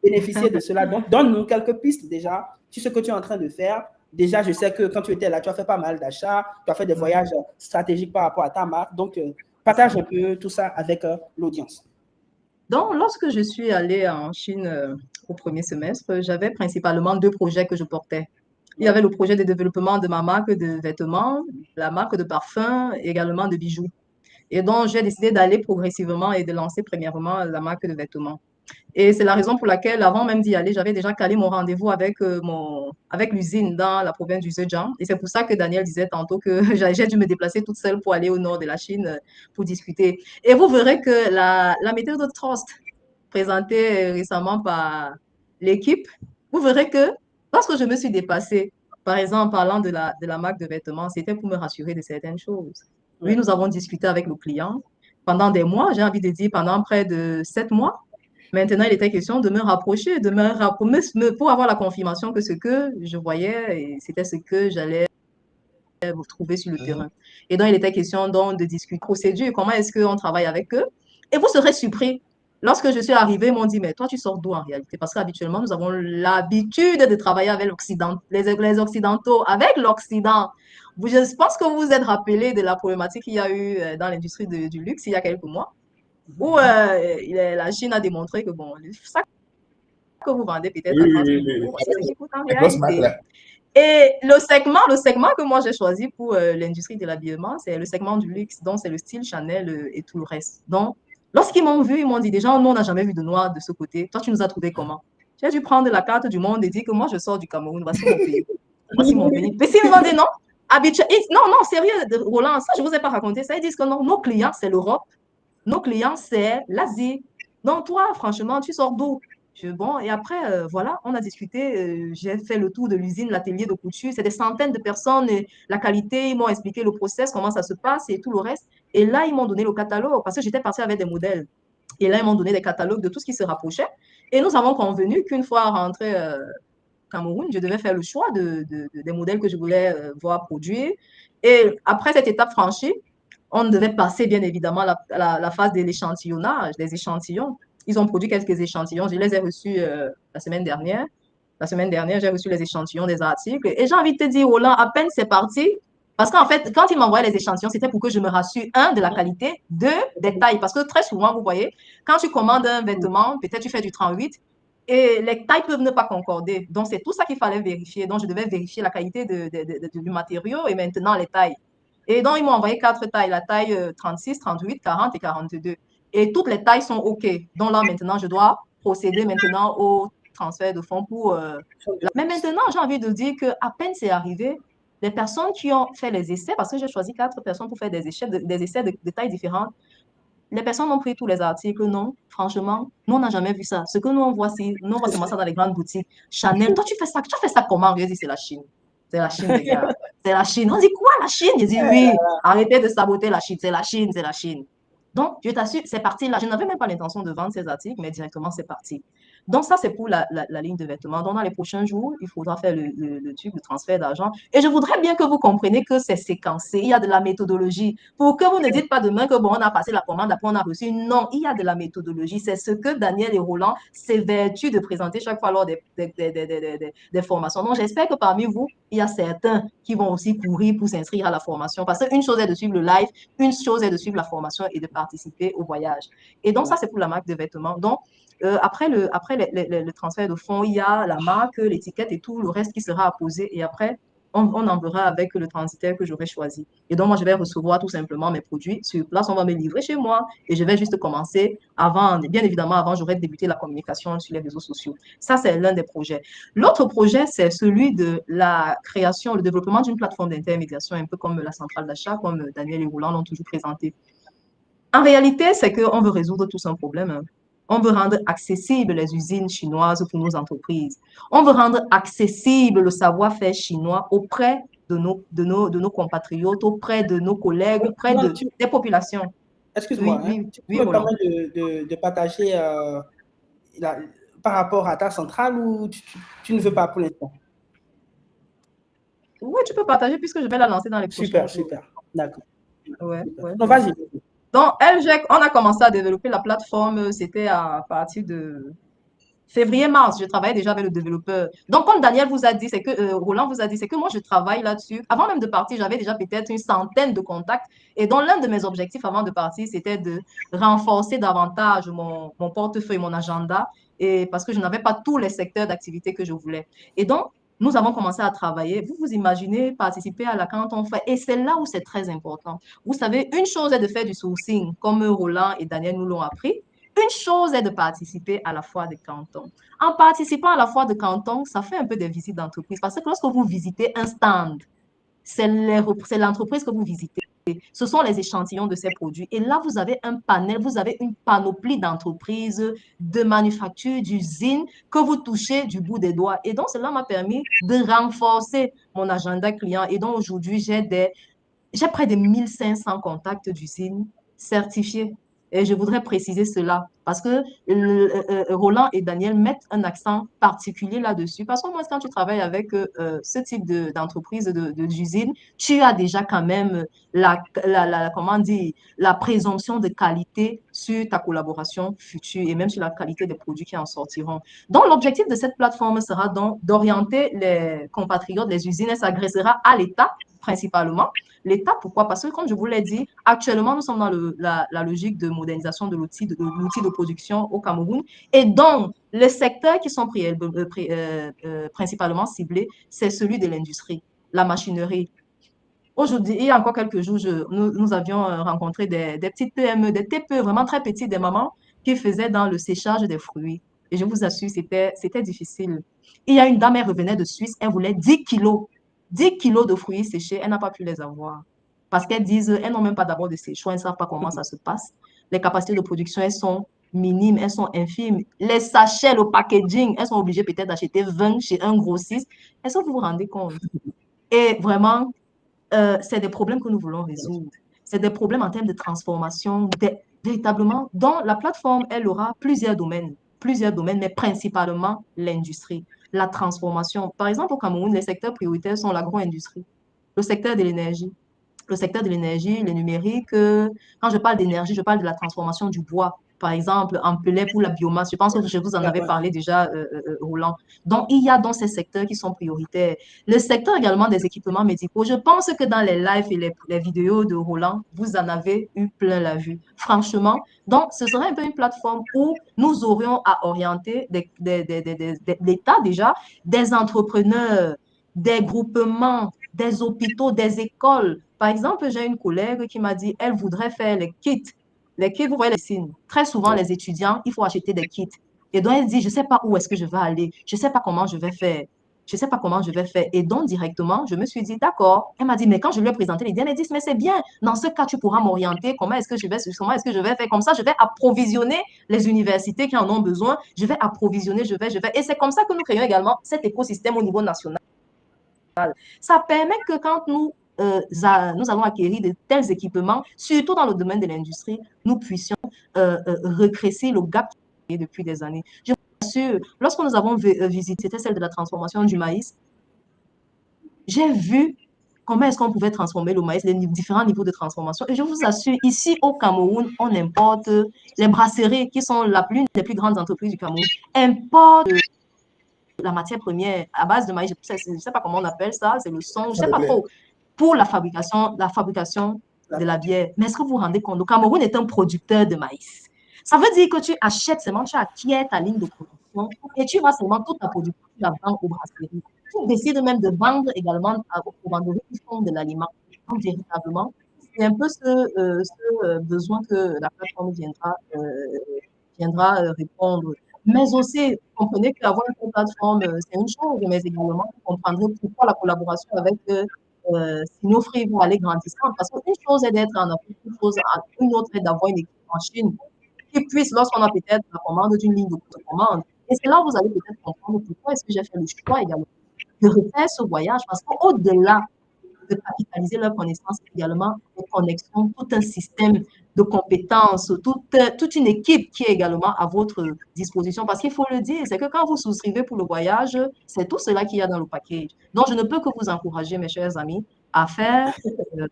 A: bénéficier de cela. Donc, donne-nous quelques pistes déjà sur ce que tu es en train de faire. Déjà, je sais que quand tu étais là, tu as fait pas mal d'achats, tu as fait des voyages stratégiques par rapport à ta marque. Donc, partage un peu tout ça avec l'audience.
B: Donc, lorsque je suis allée en Chine au premier semestre, j'avais principalement deux projets que je portais. Il y avait le projet de développement de ma marque de vêtements, la marque de parfums, également de bijoux. Et donc, j'ai décidé d'aller progressivement et de lancer premièrement la marque de vêtements. Et c'est la raison pour laquelle, avant même d'y aller, j'avais déjà calé mon rendez-vous avec l'usine dans la province du Zhejiang. Et c'est pour ça que Daniel disait tantôt que j'ai dû me déplacer toute seule pour aller au nord de la Chine pour discuter. Et vous verrez que la méthode de Trust présentée récemment par l'équipe, vous verrez que lorsque je me suis dépassée, par exemple, parlant de la marque de vêtements, c'était pour me rassurer de certaines choses. Oui,
A: Ouais.
B: nous avons discuté avec le client pendant des mois, j'ai envie de dire pendant près de 7 mois. Maintenant, il était question de me rapprocher, pour avoir la confirmation que ce que je voyais, c'était ce que j'allais vous trouver sur le terrain. Et donc, il était question donc de discuter procédure, comment est-ce qu'on travaille avec eux. Et vous serez surpris. Lorsque je suis arrivée, ils m'ont dit, mais toi, tu sors d'où en réalité? Parce qu'habituellement, nous avons l'habitude de travailler avec l'Occident, les Occidentaux, avec l'Occident. Je pense que vous vous êtes rappelé de la problématique qu'il y a eu dans l'industrie du luxe il y a quelques mois, où la Chine a démontré que bon, ça que vous vendez peut-être
C: Oui,
B: à
C: oui,
B: 30
C: oui,
B: 000
C: oui, oui.
B: euros, c'est ce qui coûte en
C: Les grosses marques
B: réalité.
C: là.
B: Et le segment que moi j'ai choisi pour l'industrie de l'habillement, c'est le segment du luxe, donc c'est le style Chanel et tout le reste. Donc, lorsqu'ils m'ont vu, ils m'ont dit déjà, nous, on n'a jamais vu de noir de ce côté. Toi, tu nous as trouvé comment? J'ai dû prendre la carte du monde et dire que moi, je sors du Cameroun. Voici mon pays. Voici mon pays. Mais s'ils nous ont dit non, non, non, sérieux, Roland, ça, je ne vous ai pas raconté ça. Ils disent que non, nos clients, c'est l'Europe. Nos clients, c'est l'Asie. Donc, toi, franchement, tu sors d'où? Bon, et après, voilà, on a discuté. J'ai fait le tour de l'usine, l'atelier de couture. C'est des centaines de personnes. Et la qualité, ils m'ont expliqué le process, comment ça se passe et tout le reste. Et là, ils m'ont donné le catalogue parce que j'étais partie avec des modèles. Et là, ils m'ont donné des catalogues de tout ce qui se rapprochait. Et nous avons convenu qu'une fois rentré au Cameroun, je devais faire le choix des modèles que je voulais voir produire. Et après cette étape franchie, on devait passer bien évidemment à la phase de l'échantillonnage, des échantillons. Ils ont produit quelques échantillons. Je les ai reçus la semaine dernière. La semaine dernière, j'ai reçu les échantillons des articles. Et j'ai envie de te dire, Roland, à peine c'est parti. Parce qu'en fait, quand ils m'envoyaient les échantillons, c'était pour que je me rassure, un, de la qualité, deux, des tailles. Parce que très souvent, vous voyez, quand tu commandes un vêtement, peut-être tu fais du 38, et les tailles peuvent ne pas concorder. Donc, c'est tout ça qu'il fallait vérifier. Donc, je devais vérifier la qualité du matériau et maintenant les tailles. Et donc, ils m'ont envoyé 4 tailles, la taille 36, 38, 40 et 42. Et toutes les tailles sont OK. Donc là, maintenant, je dois procéder maintenant au transfert de fonds pour... Mais maintenant, j'ai envie de dire qu'à peine c'est arrivé, les personnes qui ont fait les essais, parce que j'ai choisi 4 personnes pour faire des essais de tailles différentes, les personnes ont pris tous les articles. Non, franchement, nous, on n'a jamais vu ça. Ce que nous, on voit, nous, on voit seulement ça dans les grandes boutiques. Chanel, toi, tu fais ça comment? Je dis, c'est la Chine. C'est la Chine, les gars. C'est la Chine. On dit, quoi, la Chine? Je dis, oui, arrêtez de saboter la Chine. C'est la Chine, c'est la Chine. Donc, je t'assure, c'est parti là. Je n'avais même pas l'intention de vendre ces articles, mais directement, c'est parti. Donc, ça, c'est pour la ligne de vêtements. Donc, dans les prochains jours, il faudra faire le truc de transfert d'argent. Et je voudrais bien que vous compreniez que c'est séquencé. Il y a de la méthodologie. Pour que vous ne dites pas demain que, bon, on a passé la commande, après on a reçu. Non, il y a de la méthodologie. C'est ce que Daniel et Roland s'évertuent de présenter chaque fois lors des formations. Donc, j'espère que parmi vous, il y a certains qui vont aussi courir pour s'inscrire à la formation. Parce qu'une chose est de suivre le live, une chose est de suivre la formation et de participer au voyage. Et donc, ça, c'est pour la marque de vêtements. Donc, après le transfert de fonds, il y a la marque, l'étiquette et tout le reste qui sera apposé. Et après, on enverra avec le transitaire que j'aurai choisi. Et donc, moi, je vais recevoir tout simplement mes produits sur place. On va me livrer chez moi et je vais juste commencer avant, bien évidemment, avant, j'aurai débuté la communication sur les réseaux sociaux. Ça, c'est l'un des projets. L'autre projet, c'est celui de la création, le développement d'une plateforme d'intermédiation, un peu comme la centrale d'achat, comme Daniel et Roland l'ont toujours présenté. En réalité, c'est qu'on veut résoudre tous un problème. On veut rendre accessibles les usines chinoises pour nos entreprises. On veut rendre accessible le savoir-faire chinois auprès de nos compatriotes, auprès de nos collègues, auprès des populations.
A: Excuse-moi, tu peux me permettre de partager par rapport à ta centrale ou tu ne veux pas pour l'instant?
B: Oui, tu peux partager puisque je vais la lancer dans les prochains jours.
A: Super, d'accord.
B: Ouais.
A: Donc, vas-y.
B: Donc, LGEC, on a commencé à développer la plateforme, c'était à partir de février-mars, je travaillais déjà avec le développeur. Donc, comme Daniel vous a dit, c'est que Roland vous a dit, c'est que moi, je travaille là-dessus. Avant même de partir, j'avais déjà peut-être une centaine de contacts. Et donc, l'un de mes objectifs avant de partir, c'était de renforcer davantage mon portefeuille, mon agenda, et parce que je n'avais pas tous les secteurs d'activité que je voulais. Et donc, nous avons commencé à travailler. Vous imaginez participer à la canton fait. Et c'est là où c'est très important. Vous savez, une chose est de faire du sourcing, comme Roland et Daniel nous l'ont appris. Une chose est de participer à la foire de Canton. En participant à la foire de Canton, ça fait un peu des visites d'entreprise parce que lorsque vous visitez un stand, c'est l'entreprise que vous visitez. Ce sont les échantillons de ces produits. Et là, vous avez un panel, vous avez une panoplie d'entreprises, de manufactures, d'usines que vous touchez du bout des doigts. Et donc, cela m'a permis de renforcer mon agenda client. Et donc, aujourd'hui, j'ai près de 1500 contacts d'usines certifiés. Et je voudrais préciser cela parce que Roland et Daniel mettent un accent particulier là-dessus. Parce que moi, quand tu travailles avec ce type d'entreprise, d'usine, tu as déjà quand même comment dire, la présomption de qualité sur ta collaboration future et même sur la qualité des produits qui en sortiront. Donc, l'objectif de cette plateforme sera donc d'orienter les compatriotes, les usines, et s'adressera à l'État principalement. L'État, pourquoi? Parce que, comme je vous l'ai dit, actuellement, nous sommes dans la logique de modernisation de l'outil de production au Cameroun. Et donc, les secteurs qui sont principalement ciblés, c'est celui de l'industrie, la machinerie. Aujourd'hui, il y a encore quelques jours, nous avions rencontré des petites PME, des TPE vraiment très petites, des mamans qui faisaient dans le séchage des fruits. Et je vous assure, c'était difficile. Il y a une dame, elle revenait de Suisse, elle voulait 10 kilos. 10 kilos de fruits séchés, elle n'a pas pu les avoir. Parce qu'elles disent, elles n'ont même pas d'abord de séchoir, elles ne savent pas comment ça se passe. Les capacités de production, elles sont minimes, elles sont infimes. Les sachets, le packaging, elles sont obligées peut-être d'acheter 20 chez un grossiste. Est-ce que vous vous rendez compte? Et vraiment, c'est des problèmes que nous voulons résoudre. C'est des problèmes en termes de transformation, véritablement. Dans la plateforme, elle aura plusieurs domaines, mais principalement l'industrie, la transformation. Par exemple, au Cameroun, les secteurs prioritaires sont l'agro-industrie, le secteur de l'énergie. Le secteur de l'énergie, le numérique, quand je parle d'énergie, je parle de la transformation du bois. Par exemple, en pellet pour la biomasse. Je pense que je vous en avais parlé déjà, Roland. Donc, il y a dans ces secteurs qui sont prioritaires. Le secteur également des équipements médicaux. Je pense que dans les lives et les vidéos de Roland, vous en avez eu plein la vue. Franchement, donc, ce serait un peu une plateforme où nous aurions à orienter l'État déjà, des entrepreneurs, des groupements, des hôpitaux, des écoles, Par exemple, j'ai une collègue qui m'a dit, elle voudrait faire les kits. Les kits, vous voyez les signes. Très souvent, les étudiants, il faut acheter des kits. Et donc, elle dit, je ne sais pas où est-ce que je vais aller. Je ne sais pas comment je vais faire. Je ne sais pas comment je vais faire. Et donc, directement, je me suis dit, d'accord. Elle m'a dit, mais quand je lui ai présenté l'idée, elle m'a dit, mais c'est bien. Dans ce cas, tu pourras m'orienter. Comment est-ce que je vais faire? Comme ça, je vais approvisionner les universités qui en ont besoin. Je vais approvisionner, je vais. Et c'est comme ça que nous créons également cet écosystème au niveau national. Ça permet que quand nous allons acquérir de tels équipements, surtout dans le domaine de l'industrie, nous puissions recrécer le gap qui est depuis des années. Je vous assure, lorsque nous avons visité celle de la transformation du maïs, j'ai vu comment est-ce qu'on pouvait transformer le maïs, les différents niveaux de transformation. Et je vous assure, ici au Cameroun, on importe les brasseries qui sont l'une des plus grandes entreprises du Cameroun, importent la matière première à base de maïs, je ne sais pas comment on appelle ça, c'est le son, je ne sais pas trop, pour la fabrication de la bière. Mais est-ce que vous vous rendez compte, le Cameroun est un producteur de maïs. Ça veut dire que tu achètes seulement, tu acquiers ta ligne de production et tu vas seulement toute ta production, tu la vends aux brasseries. Tu décides même de vendre également aux venderies qui font de l'aliment. Donc, véritablement, c'est un peu ce besoin que la plateforme viendra répondre. Mais aussi, comprenez qu'avoir une plateforme, c'est une chose, mais également, vous comprendrez pourquoi la collaboration avec Sinofree va aller grandissant. Parce qu'une chose est d'être en Afrique, une autre est d'avoir une équipe en Chine qui puisse, lorsqu'on a peut-être la commande d'une ligne de commande. Et c'est là où vous allez peut-être comprendre pourquoi est-ce que j'ai fait le choix également de refaire ce voyage. Parce qu'au-delà de capitaliser leurs connaissances, également des connexions, tout un système de compétences, toute une équipe qui est également à votre disposition. Parce qu'il faut le dire, c'est que quand vous souscrivez pour le voyage, c'est tout cela qu'il y a dans le package. Donc, je ne peux que vous encourager, mes chers amis, à faire le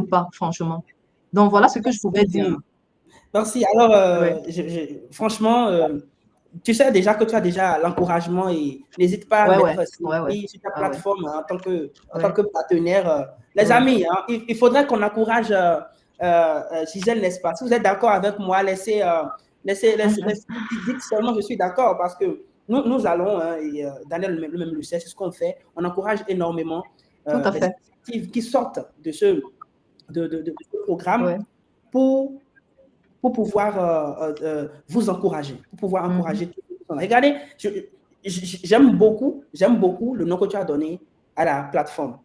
B: pas, franchement. Donc, voilà ce que je pouvais dire.
A: Merci. Alors, franchement, tu sais déjà que tu as déjà l'encouragement et n'hésite pas à mettre sur ta plateforme en tant que partenaire. Les amis, hein, il faudrait qu'on encourage Gisèle, n'est-ce pas? Si vous êtes d'accord avec moi, laissez dites seulement je suis d'accord parce que nous allons, et Daniel le même le sait, c'est ce qu'on fait. On encourage énormément
B: les
A: initiatives qui sortent de ce programme pour pouvoir vous encourager, pour pouvoir encourager tout le monde. Regardez, j'aime beaucoup le nom que tu as donné à la plateforme.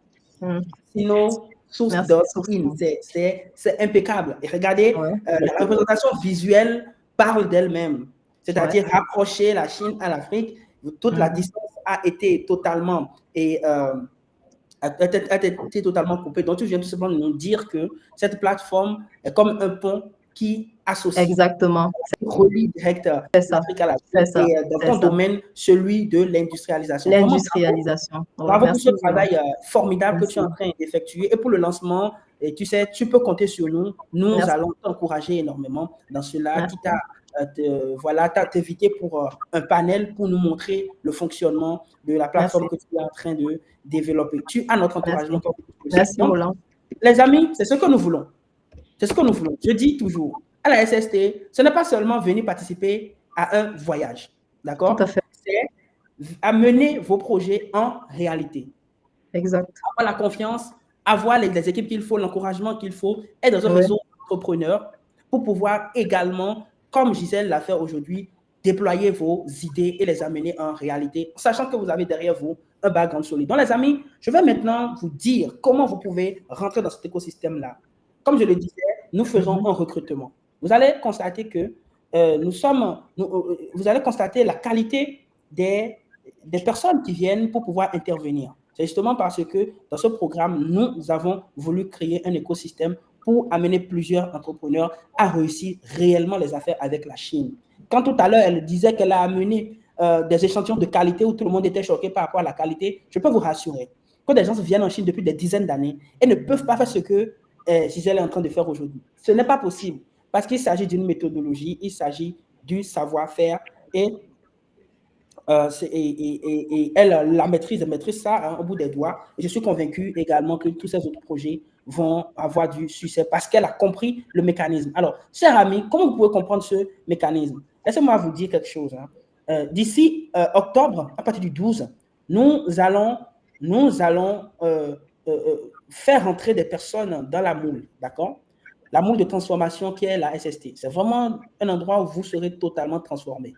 A: Sinon, c'est impeccable. Et regardez, la représentation visuelle parle d'elle-même. C'est-à-dire rapprocher la Chine à l'Afrique. Toute la distance a été totalement totalement coupée. Donc, tu viens tout simplement de nous dire que cette plateforme est comme un pont qui associe.
B: Exactement.
A: Relie direct l'Afrique à l'Afrique et dans ton domaine, celui de l'industrialisation.
B: L'industrialisation.
A: Bravo pour ce travail formidable que tu es en train d'effectuer. Et pour le lancement, et tu sais, tu peux compter sur nous. Nous allons t'encourager énormément dans cela. Quitte à t'inviter pour un panel pour nous montrer le fonctionnement de la plateforme que tu es en train de développer. Tu as notre encouragement.
B: Merci, Roland.
A: Les amis, c'est ce que nous voulons. C'est ce que nous voulons. Je dis toujours, à la SST, ce n'est pas seulement venir participer à un voyage. D'accord?
B: Tout à fait.
A: C'est amener vos projets en réalité.
B: Exact.
A: Avoir la confiance, avoir les équipes qu'il faut, l'encouragement qu'il faut, être dans un réseau d'entrepreneurs pour pouvoir également, comme Gisèle l'a fait aujourd'hui, déployer vos idées et les amener en réalité, sachant que vous avez derrière vous un background solide. Donc, les amis, je vais maintenant vous dire comment vous pouvez rentrer dans cet écosystème-là. Comme je le disais, nous faisons un recrutement. Vous allez constater que vous allez constater la qualité des personnes qui viennent pour pouvoir intervenir. C'est justement parce que dans ce programme, nous avons voulu créer un écosystème pour amener plusieurs entrepreneurs à réussir réellement les affaires avec la Chine. Quand tout à l'heure, elle disait qu'elle a amené des échantillons de qualité où tout le monde était choqué par rapport à la qualité, je peux vous rassurer que des gens viennent en Chine depuis des dizaines d'années et ne peuvent pas faire ce que Gisèle est en train de faire aujourd'hui. Ce n'est pas possible parce qu'il s'agit d'une méthodologie, il s'agit du savoir-faire et elle la maîtrise ça hein, au bout des doigts. Et je suis convaincu également que tous ces autres projets vont avoir du succès parce qu'elle a compris le mécanisme. Alors, chers amis, comment vous pouvez comprendre ce mécanisme? Laissez-moi vous dire quelque chose. Hein. D'ici octobre, à partir du 12, nous allons faire rentrer des personnes dans la moule, d'accord? La moule de transformation qui est la SST. C'est vraiment un endroit où vous serez totalement transformé.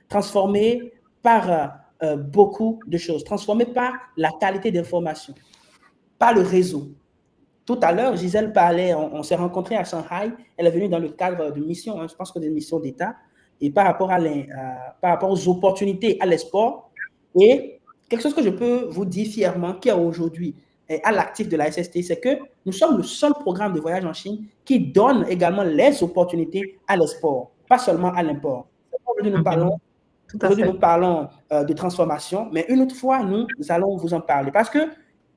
A: Transformé par beaucoup de choses. Transformé par la qualité d'information, par le réseau. Tout à l'heure, Gisèle parlait, on s'est rencontrés à Shanghai. Elle est venue dans le cadre de missions, je pense que des missions d'État, et par rapport aux opportunités à l'export. Et quelque chose que je peux vous dire fièrement, qui est aujourd'hui à l'actif de la SST, c'est que nous sommes le seul programme de voyage en Chine qui donne également les opportunités à l'export, pas seulement à l'import. Aujourd'hui, nous parlons de transformation, mais une autre fois, nous allons vous en parler. Parce que,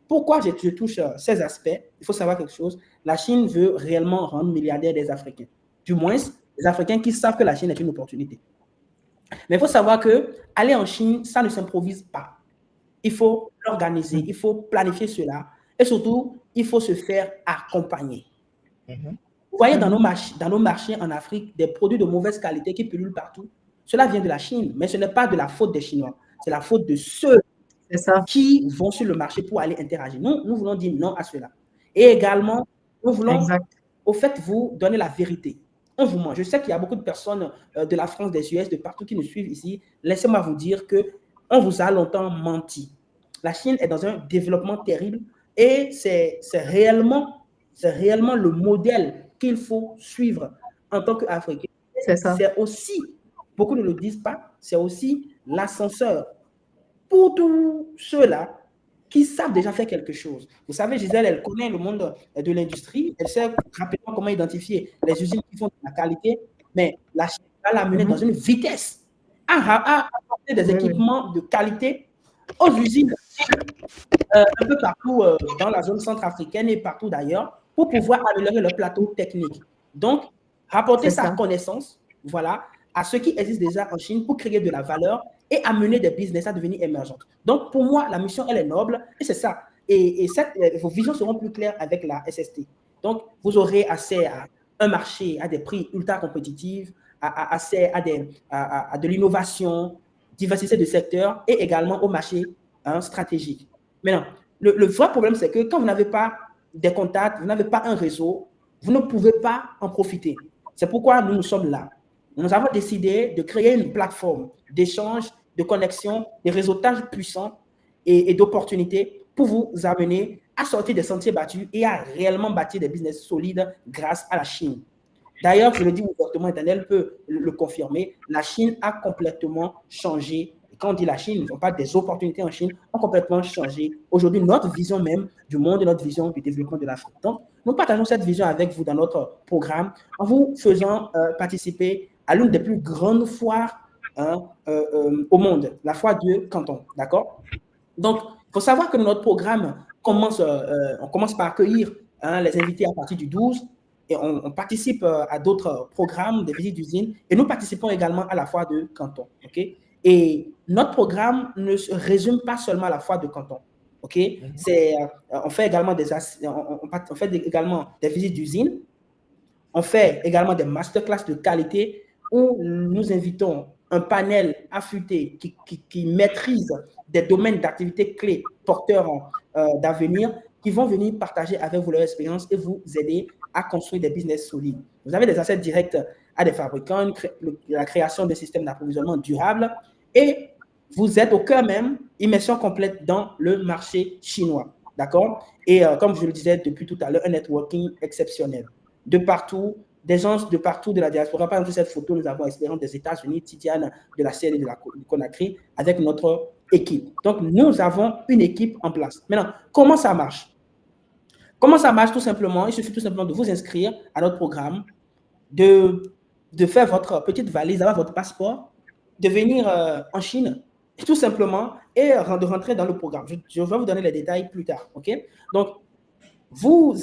A: pourquoi je touche ces aspects? Il faut savoir quelque chose. La Chine veut réellement rendre milliardaires des Africains. Du moins, les Africains qui savent que la Chine est une opportunité. Mais il faut savoir qu'aller en Chine, ça ne s'improvise pas. Il faut l'organiser, il faut planifier cela. Et surtout, il faut se faire accompagner. Vous voyez dans nos marchés en Afrique, des produits de mauvaise qualité qui pullulent partout. Cela vient de la Chine, mais ce n'est pas de la faute des Chinois. C'est la faute de ceux qui vont sur le marché pour aller interagir. Nous voulons dire non à cela. Et également, nous voulons, au fait, vous donner la vérité. On vous ment. Je sais qu'il y a beaucoup de personnes de la France, des US, de partout qui nous suivent ici. Laissez-moi vous dire qu'on vous a longtemps menti. La Chine est dans un développement terrible et c'est réellement le modèle qu'il faut suivre en tant qu'Africain. C'est aussi, beaucoup ne le disent pas, c'est aussi l'ascenseur pour tous ceux-là qui savent déjà faire quelque chose. Vous savez, Gisèle, elle connaît le monde de l'industrie, elle sait rapidement comment identifier les usines qui font de la qualité, mais la Chine va l'amener dans une vitesse à apporter des équipements de qualité aux usines un peu partout dans la zone centrafricaine et partout d'ailleurs pour pouvoir améliorer leur plateau technique. Donc, rapporter sa connaissance, voilà, à ceux qui existent déjà en Chine pour créer de la valeur et amener des business à devenir émergents. Donc, pour moi, la mission, elle est noble et c'est ça. Et vos visions seront plus claires avec la SST. Donc, vous aurez accès à un marché à des prix ultra compétitifs, accès à de l'innovation, diversité de secteurs et également au marché stratégique. Maintenant, le vrai problème, c'est que quand vous n'avez pas des contacts, vous n'avez pas un réseau, vous ne pouvez pas en profiter. C'est pourquoi nous sommes là. Nous avons décidé de créer une plateforme d'échange, de connexion, de réseautage puissant et d'opportunités pour vous amener à sortir des sentiers battus et à réellement bâtir des business solides grâce à la Chine. D'ailleurs, je le dis ouvertement, Daniel peut le confirmer, la Chine a complètement changé. Quand on dit la Chine, on parle des opportunités en Chine, ont complètement changé. Aujourd'hui, notre vision même du monde et notre vision du développement de l'Afrique. Donc, nous partageons cette vision avec vous dans notre programme en vous faisant participer à l'une des plus grandes foires au monde, la foire de Canton. D'accord? Donc, il faut savoir que notre programme on commence par accueillir les invités à partir du 12 et on participe à d'autres programmes, des visites d'usines et nous participons également à la foire de Canton. Okay? Et notre programme ne se résume pas seulement à la foire de Canton. Okay? On fait également des visites d'usines, on fait également des masterclass de qualité où nous invitons un panel affûté qui maîtrise des domaines d'activité clés porteurs d'avenir qui vont venir partager avec vous leur expérience et vous aider à construire des business solides. Vous avez des accès directs à des fabricants, la création de systèmes d'approvisionnement durables et vous êtes au cœur même, immersion complète dans le marché chinois. D'accord? Et comme je le disais depuis tout à l'heure, un networking exceptionnel. De partout, des gens de partout de la diaspora. Par exemple, cette photo, nous avons Espérance des États-Unis, Tidiane de la CLI de la Conakry, avec notre équipe. Donc, nous avons une équipe en place. Maintenant, comment ça marche? Comment ça marche? Tout simplement, il suffit tout simplement de vous inscrire à notre programme, de faire votre petite valise, d'avoir votre passeport, de venir en Chine, tout simplement, et de rentrer dans le programme. Je vais vous donner les détails plus tard. OK? Donc, vous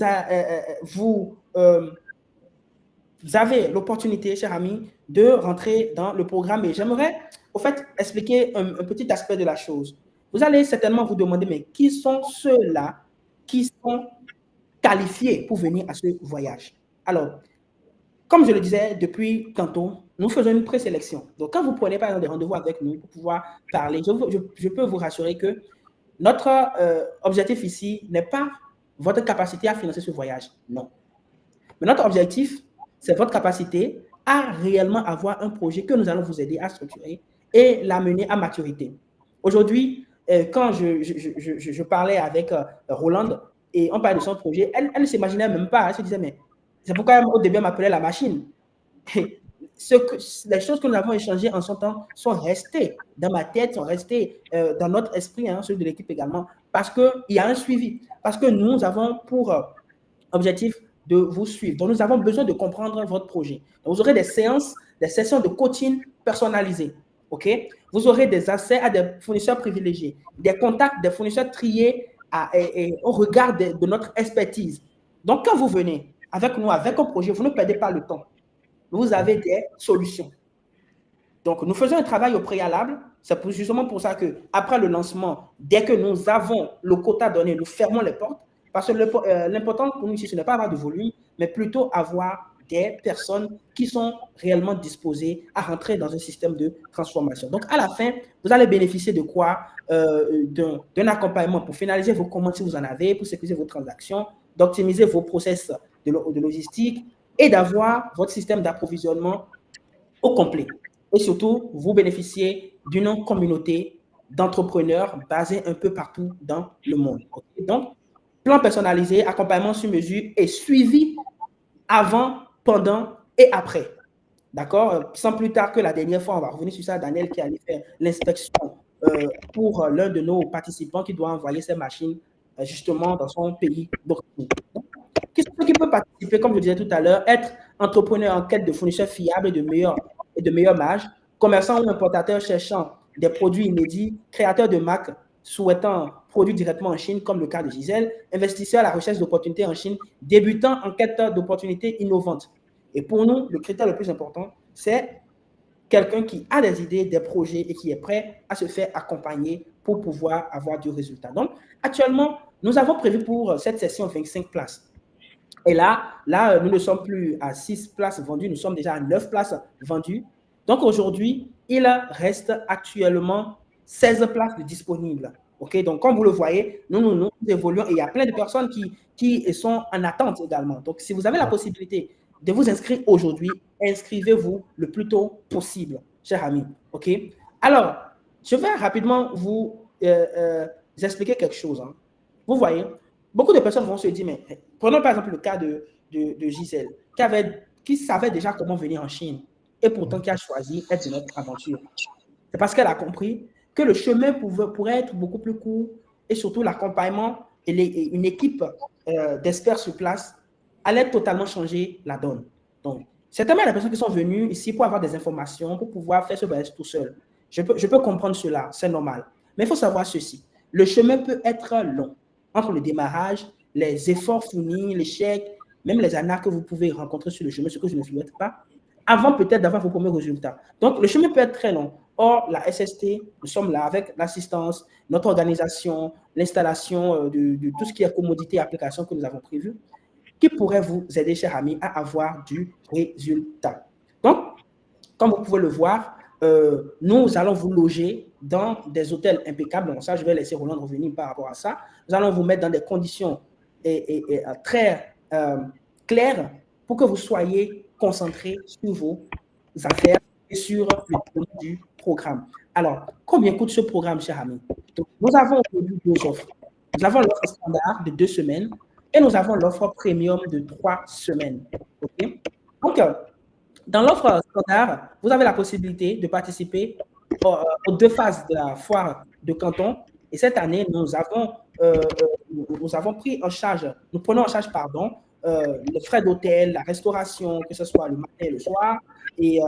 A: avez l'opportunité, cher ami, de rentrer dans le programme. Et j'aimerais, au fait, expliquer un petit aspect de la chose. Vous allez certainement vous demander, mais qui sont ceux-là qui sont qualifiés pour venir à ce voyage? Alors, comme je le disais, depuis Canton, nous faisons une présélection. Donc, quand vous prenez par exemple des rendez-vous avec nous pour pouvoir parler, je peux vous rassurer que notre objectif ici n'est pas votre capacité à financer ce voyage. Non. Mais notre objectif, c'est votre capacité à réellement avoir un projet que nous allons vous aider à structurer et l'amener à maturité. Aujourd'hui, quand je parlais avec Roland et on parlait de son projet, elle ne s'imaginait même pas. Elle se disait, mais c'est pourquoi au début, elle m'appelait la machine. Les choses que nous avons échangées en son temps sont restées dans ma tête, sont restées dans notre esprit, hein, ceux de l'équipe également, parce qu'il y a un suivi, parce que nous avons pour objectif de vous suivre. Donc, nous avons besoin de comprendre votre projet. Donc, vous aurez des séances, des sessions de coaching personnalisées. OK? Vous aurez des accès à des fournisseurs privilégiés, des contacts des fournisseurs triés au regard de notre expertise. Donc, quand vous venez avec nous, avec un projet, vous ne perdez pas le temps. Vous avez des solutions. Donc, nous faisons un travail au préalable. C'est justement pour ça qu'après le lancement, dès que nous avons le quota donné, nous fermons les portes. Parce que l'important pour nous ici, ce n'est pas avoir de volume, mais plutôt avoir des personnes qui sont réellement disposées à rentrer dans un système de transformation. Donc, à la fin, vous allez bénéficier de quoi? D'un accompagnement pour finaliser vos commandes si vous en avez, pour sécuriser vos transactions, d'optimiser vos process de logistique et d'avoir votre système d'approvisionnement au complet. Et surtout, vous bénéficiez d'une communauté d'entrepreneurs basée un peu partout dans le monde. Okay? Donc, plan personnalisé, accompagnement sur mesure et suivi avant, pendant et après. D'accord? Sans plus tard que la dernière fois, on va revenir sur ça, Daniel qui allait faire l'inspection pour l'un de nos participants qui doit envoyer ses machines justement dans son pays d'origine. Qui peut participer, comme je disais tout à l'heure, être entrepreneur en quête de fournisseurs fiables et de meilleures marges, commerçant ou importateur cherchant des produits inédits, créateur de marques souhaitant produire directement en Chine, comme le cas de Gisèle, investisseur à la recherche d'opportunités en Chine, débutant en quête d'opportunités innovantes. Et pour nous, le critère le plus important, c'est quelqu'un qui a des idées, des projets et qui est prêt à se faire accompagner pour pouvoir avoir du résultat. Donc, actuellement, nous avons prévu pour cette session 25 places. Et là, nous ne sommes plus à 6 places vendues, nous sommes déjà à 9 places vendues. Donc, aujourd'hui, il reste actuellement 16 places disponibles. OK? Donc, comme vous le voyez, nous évoluons et il y a plein de personnes qui sont en attente également. Donc, si vous avez la possibilité de vous inscrire aujourd'hui, inscrivez-vous le plus tôt possible, chers amis. OK? Alors, je vais rapidement vous expliquer quelque chose. Hein. Vous voyez, beaucoup de personnes vont se dire, mais prenons par exemple le cas de Gisèle, qui savait déjà comment venir en Chine et pourtant qui a choisi d'être de notre aventure. C'est parce qu'elle a compris que le chemin pourrait être beaucoup plus court et surtout l'accompagnement et une équipe d'experts sur place allait totalement changer la donne. Donc, certainement, les personnes qui sont venues ici pour avoir des informations, pour pouvoir faire ce voyage tout seul. Je peux comprendre cela, c'est normal. Mais il faut savoir ceci. Le chemin peut être long entre le démarrage, les efforts fournis, l'échec, même les arnaques que vous pouvez rencontrer sur le chemin, ce que je ne souhaite pas, avant peut-être d'avoir vos premiers résultats. Donc, le chemin peut être très long. Or, la SST, nous sommes là avec l'assistance, notre organisation, l'installation de tout ce qui est commodité et application que nous avons prévu, qui pourrait vous aider, chers amis, à avoir du résultat. Donc, comme vous pouvez le voir, nous allons vous loger dans des hôtels impeccables. Donc ça, je vais laisser Roland revenir par rapport à ça. Nous allons vous mettre dans des conditions très claires pour que vous soyez concentrés sur vos affaires et sur le contenu du programme. Alors, combien coûte ce programme, chers amis? Donc, nous avons aujourd'hui 2 offres. Nous avons l'offre standard de 2 semaines et nous avons l'offre premium de 3 semaines. Okay? Donc, dans l'offre standard, vous avez la possibilité de participer aux 2 phases de la foire de Canton. Et cette année, nous avons pris en charge, nous prenons en charge, les frais d'hôtel, la restauration, que ce soit le matin et le soir, et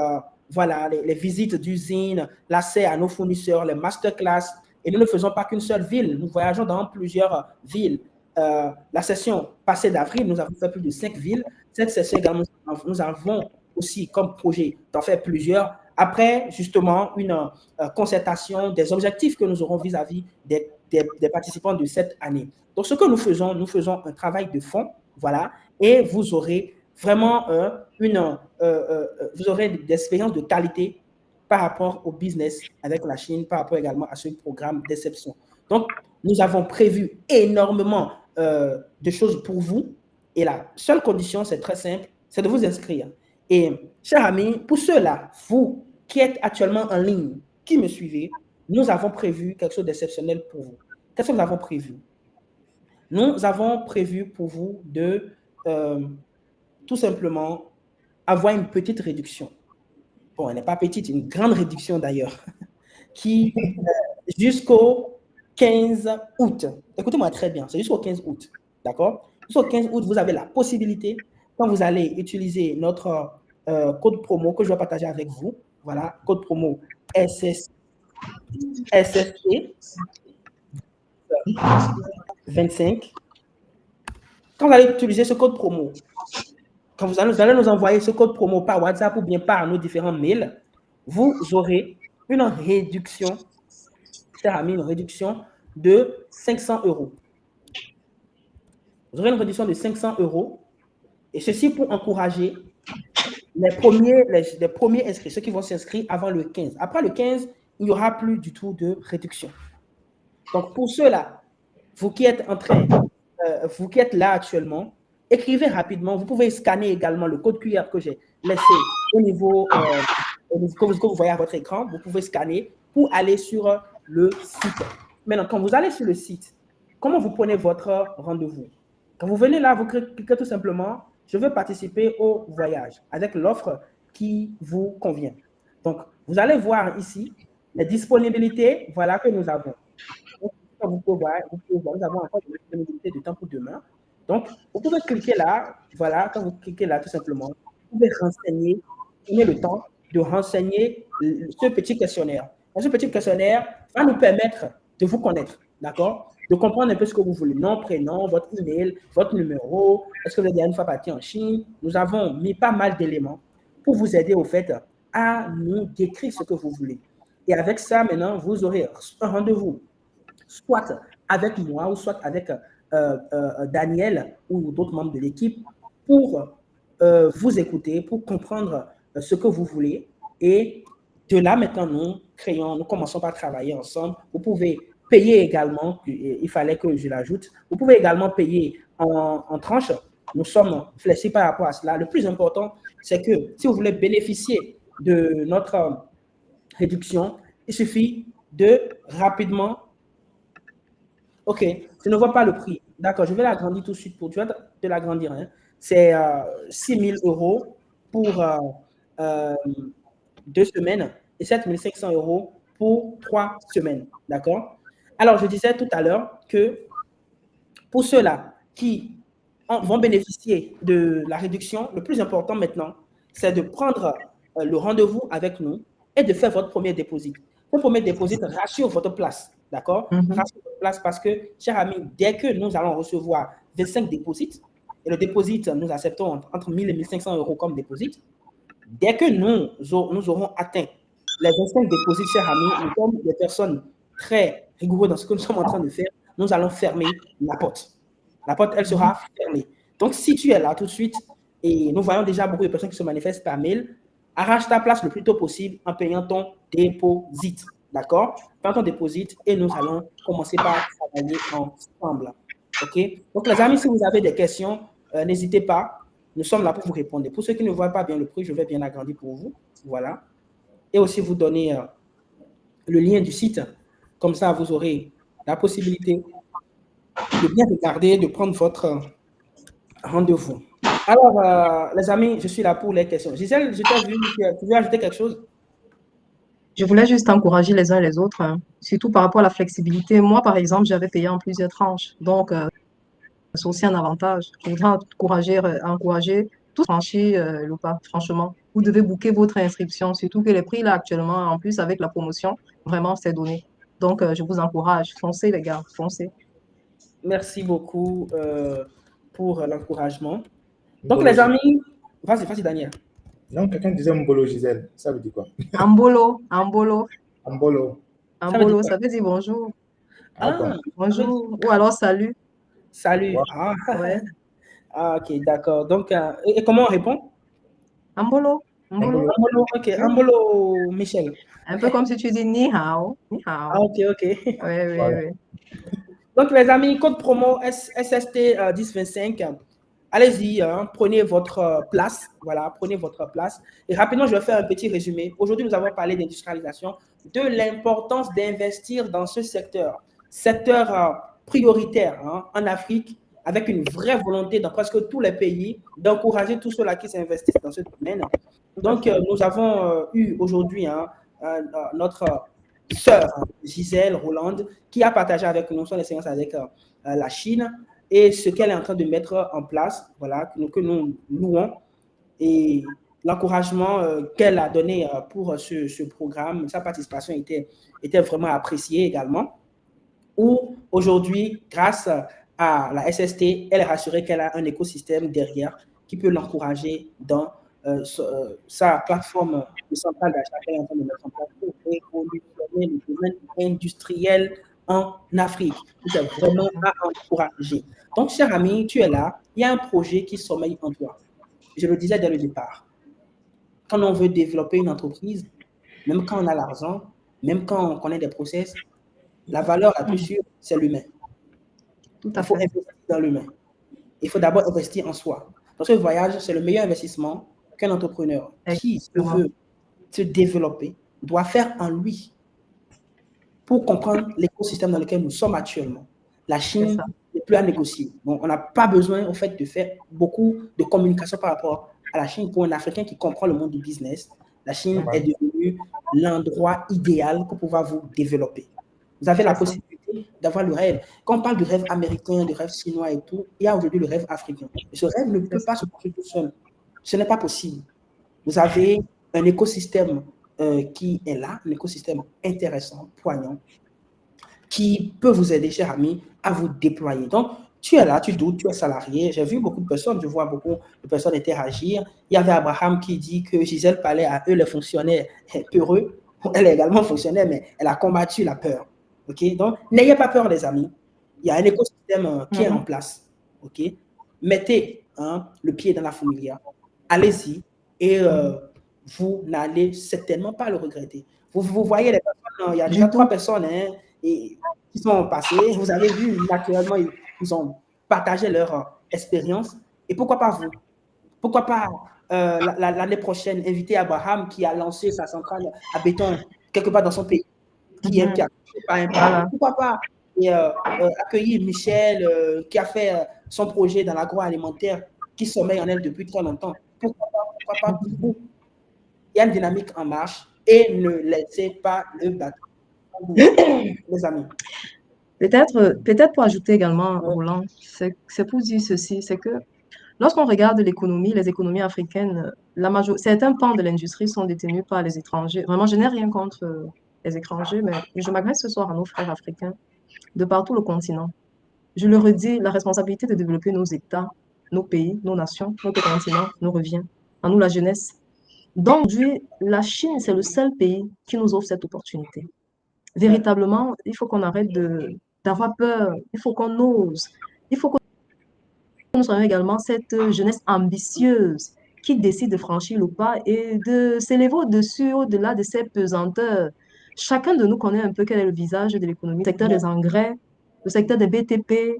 A: voilà, les visites d'usines, l'accès à nos fournisseurs, les masterclass. Et nous ne faisons pas qu'une seule ville, nous voyageons dans plusieurs villes. La session passée d'avril, nous avons fait plus de 5 villes. Cette session également, nous avons aussi comme projet d'en faire plusieurs. Après, justement, une concertation des objectifs que nous aurons vis-à-vis des participants de cette année. Donc, ce que nous faisons un travail de fond, voilà, et vous aurez vraiment vous aurez des expériences de qualité par rapport au business avec la Chine, par rapport également à ce programme d'exception. Donc, nous avons prévu énormément de choses pour vous. Et la seule condition, c'est très simple, c'est de vous inscrire. Et, chers amis, pour ceux-là, vous qui êtes actuellement en ligne, qui me suivez, nous avons prévu quelque chose d'exceptionnel pour vous. Qu'est-ce que nous avons prévu? Nous avons prévu pour vous de tout simplement avoir une petite réduction. Bon, elle n'est pas petite, une grande réduction d'ailleurs, qui jusqu'au 15 août. Écoutez-moi très bien, c'est jusqu'au 15 août, d'accord? Jusqu'au 15 août, vous avez la possibilité, quand vous allez utiliser notre code promo que je vais partager avec vous, voilà, code promo SSC 25. Quand vous allez utiliser ce code promo, quand vous allez nous envoyer ce code promo par WhatsApp ou bien par nos différents mails, vous aurez une réduction, cher ami, une réduction de 500 €. Vous aurez une réduction de 500 €, et ceci pour encourager les premiers inscrits, ceux qui vont s'inscrire avant le 15. Après le 15, il n'y aura plus du tout de réduction. Donc, pour ceux-là, vous qui êtes vous qui êtes là actuellement, écrivez rapidement. Vous pouvez scanner également le code QR que j'ai laissé au niveau que vous voyez à votre écran. Vous pouvez scanner pour aller sur le site. Maintenant, quand vous allez sur le site, comment vous prenez votre rendez-vous? Quand vous venez là, vous cliquez tout simplement « Je veux participer au voyage » avec l'offre qui vous convient. Donc, vous allez voir ici les disponibilités, voilà, que nous avons. Vous pouvez voir, nous avons encore des disponibilités de temps pour demain. Donc, vous pouvez cliquer là, voilà, quand vous cliquez là, tout simplement, vous pouvez renseigner, prenez le temps de renseigner ce petit questionnaire. Ce petit questionnaire va nous permettre de vous connaître, d'accord? De comprendre un peu ce que vous voulez, nom, prénom, votre email, votre numéro, est-ce que vous êtes déjà une fois parti en Chine? Nous avons mis pas mal d'éléments pour vous aider au fait à nous décrire ce que vous voulez. Et avec ça, maintenant, vous aurez un rendez-vous, soit avec moi ou soit avec Daniel ou d'autres membres de l'équipe pour vous écouter, pour comprendre ce que vous voulez. Et de là, maintenant, nous commençons par travailler ensemble. Vous pouvez payer également, il fallait que je l'ajoute, vous pouvez également payer en tranches. Nous sommes flexibles par rapport à cela. Le plus important, c'est que si vous voulez bénéficier de notre réduction, il suffit de rapidement... OK, je ne vois pas le prix. D'accord, je vais l'agrandir tout de suite. Tu vas te l'agrandir. Hein. C'est 6 000 € pour 2 semaines et 7 500 € pour 3 semaines. D'accord? Alors, je disais tout à l'heure que pour ceux-là qui vont bénéficier de la réduction, le plus important maintenant, c'est de prendre le rendez-vous avec nous et de faire votre premier dépôt. Votre premier dépôt rassure votre place. D'accord? Rassure votre place parce que, chers amis, dès que nous allons recevoir 25 dépôts, et le dépôt, nous acceptons entre 1 000 et 1 500 € comme dépôt, dès que nous aurons atteint les 25 dépôts, chers amis, nous sommes des personnes très rigoureuses dans ce que nous sommes en train de faire, nous allons fermer la porte. La porte, elle sera fermée. Donc, si tu es là tout de suite, et nous voyons déjà beaucoup de personnes qui se manifestent par mail, arrache ta place le plus tôt possible en payant ton dépôt. D'accord? Prends ton dépôt et nous allons commencer par travailler ensemble. OK? Donc, les amis, si vous avez des questions, n'hésitez pas. Nous sommes là pour vous répondre. Pour ceux qui ne voient pas bien le prix, je vais bien agrandir pour vous. Voilà. Et aussi vous donner le lien du site. Comme ça, vous aurez la possibilité de bien regarder, de prendre votre rendez-vous. Alors, les amis, je suis là pour les questions. Gisèle, je t'ai vu, tu veux ajouter quelque chose?
B: Je voulais juste encourager les uns les autres, hein, surtout par rapport à la flexibilité. Moi, par exemple, j'avais payé en plusieurs tranches. Donc, c'est aussi un avantage. Je voudrais encourager tous franchir le pas, franchement. Vous devez booker votre inscription, surtout que les prix, là, actuellement, en plus, avec la promotion, vraiment, c'est donné. Donc, je vous encourage. Foncez, les gars, foncez.
A: Merci beaucoup pour l'encouragement. Donc, les amis, vas-y, Daniel.
C: Non, quelqu'un disait Mbolo, Gisèle. Ça veut dire quoi?
B: Ambolo.
C: Ambolo.
B: Ambolo, ça veut dire bonjour.
C: Ah,
B: bonjour. Ou alors salut.
A: Salut.
C: Wow.
A: Ah,
B: ouais.
A: Ah, ok, d'accord. Donc, et comment on répond?
B: Ambolo.
A: Ok. Ambolo, Michel.
B: Un peu comme si tu dis ni hao. Ni hao.
A: Ah, ok.
B: Oui.
A: Donc, les amis, code promo SST 1025. Allez-y, hein, prenez votre place. Voilà, prenez votre place. Et rapidement, je vais faire un petit résumé. Aujourd'hui, nous avons parlé d'industrialisation, de l'importance d'investir dans ce secteur prioritaire hein, en Afrique, avec une vraie volonté dans presque tous les pays d'encourager tous ceux-là qui s'investissent dans ce domaine. Donc, nous avons eu aujourd'hui hein, notre sœur Gisèle Roland qui a partagé avec nous son expérience avec la Chine et ce qu'elle est en train de mettre en place, voilà, que nous louons, et l'encouragement qu'elle a donné pour ce programme. Sa participation était vraiment appréciée également. Où aujourd'hui, grâce à la SST, elle est rassurée qu'elle a un écosystème derrière qui peut l'encourager dans sa plateforme de centrale d'achat qu'elle est en train de mettre en place pour révolutionner le domaine industriel en Afrique. C'est vraiment à encourager. Donc, cher ami, tu es là, il y a un projet qui sommeille en toi. Je le disais dès le départ. Quand on veut développer une entreprise, même quand on a l'argent, même quand on connaît des process, la valeur la plus sûre, c'est l'humain.
B: Tout à
A: Il faut
B: fait.
A: investir dans l'humain. Il faut d'abord investir en soi. Dans ce voyage, c'est le meilleur investissement qu'un entrepreneur qui veut se développer doit faire en lui pour comprendre l'écosystème dans lequel nous sommes actuellement. La Chine n'est plus à négocier. Donc, on n'a pas besoin, en fait, de faire beaucoup de communication par rapport à la Chine. Pour un Africain qui comprend le monde du business, la Chine est devenue l'endroit idéal pour pouvoir vous développer. Vous avez la possibilité d'avoir le rêve. Quand on parle du rêve américain, du rêve chinois et tout, il y a aujourd'hui le rêve africain. Et ce rêve ne peut pas se construire tout seul. Ce n'est pas possible. Vous avez un écosystème qui est là, un écosystème intéressant, poignant, qui peut vous aider, cher ami, à vous déployer. Donc, tu es là, tu doutes, tu es salarié. J'ai vu beaucoup de personnes, je vois beaucoup de personnes interagir. Il y avait Abraham qui dit que Gisèle parlait à eux, les fonctionnaires peureux. Elle est également fonctionnaire, mais elle a combattu la peur. Okay? Donc, n'ayez pas peur, les amis. Il y a un écosystème qui est en place. Okay? Mettez le pied dans la fourmilière. Allez-y et vous n'allez certainement pas le regretter. Vous voyez les personnes, il y a déjà 3 personnes qui sont passées. Vous avez vu, naturellement, ils ont partagé leur expérience. Et pourquoi pas vous? Pourquoi pas l'année prochaine inviter Abraham qui a lancé sa centrale à béton quelque part dans son pays, qui a pas. Pourquoi pas accueillir Michel qui a fait son projet dans l'agroalimentaire qui sommeille en elle depuis très longtemps. Pourquoi pas vous? Il y a une dynamique en marche et ne laissez pas le bateau. Les amis.
B: Peut-être pour ajouter également, Roland, c'est pour dire ceci, c'est que lorsqu'on regarde l'économie, les économies africaines, certains pans de l'industrie sont détenus par les étrangers. Vraiment, je n'ai rien contre les étrangers, mais je m'adresse ce soir à nos frères africains de partout le continent. Je le redis, la responsabilité de développer nos États, nos pays, nos nations, notre continent nous revient. À nous, la jeunesse. Donc, aujourd'hui, la Chine, c'est le seul pays qui nous offre cette opportunité. Véritablement, il faut qu'on arrête d'avoir peur, il faut qu'on ose, il faut que nous soyons également cette jeunesse ambitieuse qui décide de franchir le pas et de s'élever au-dessus, au-delà de ces pesanteurs. Chacun de nous connaît un peu quel est le visage de l'économie, le secteur des engrais, le secteur des BTP, le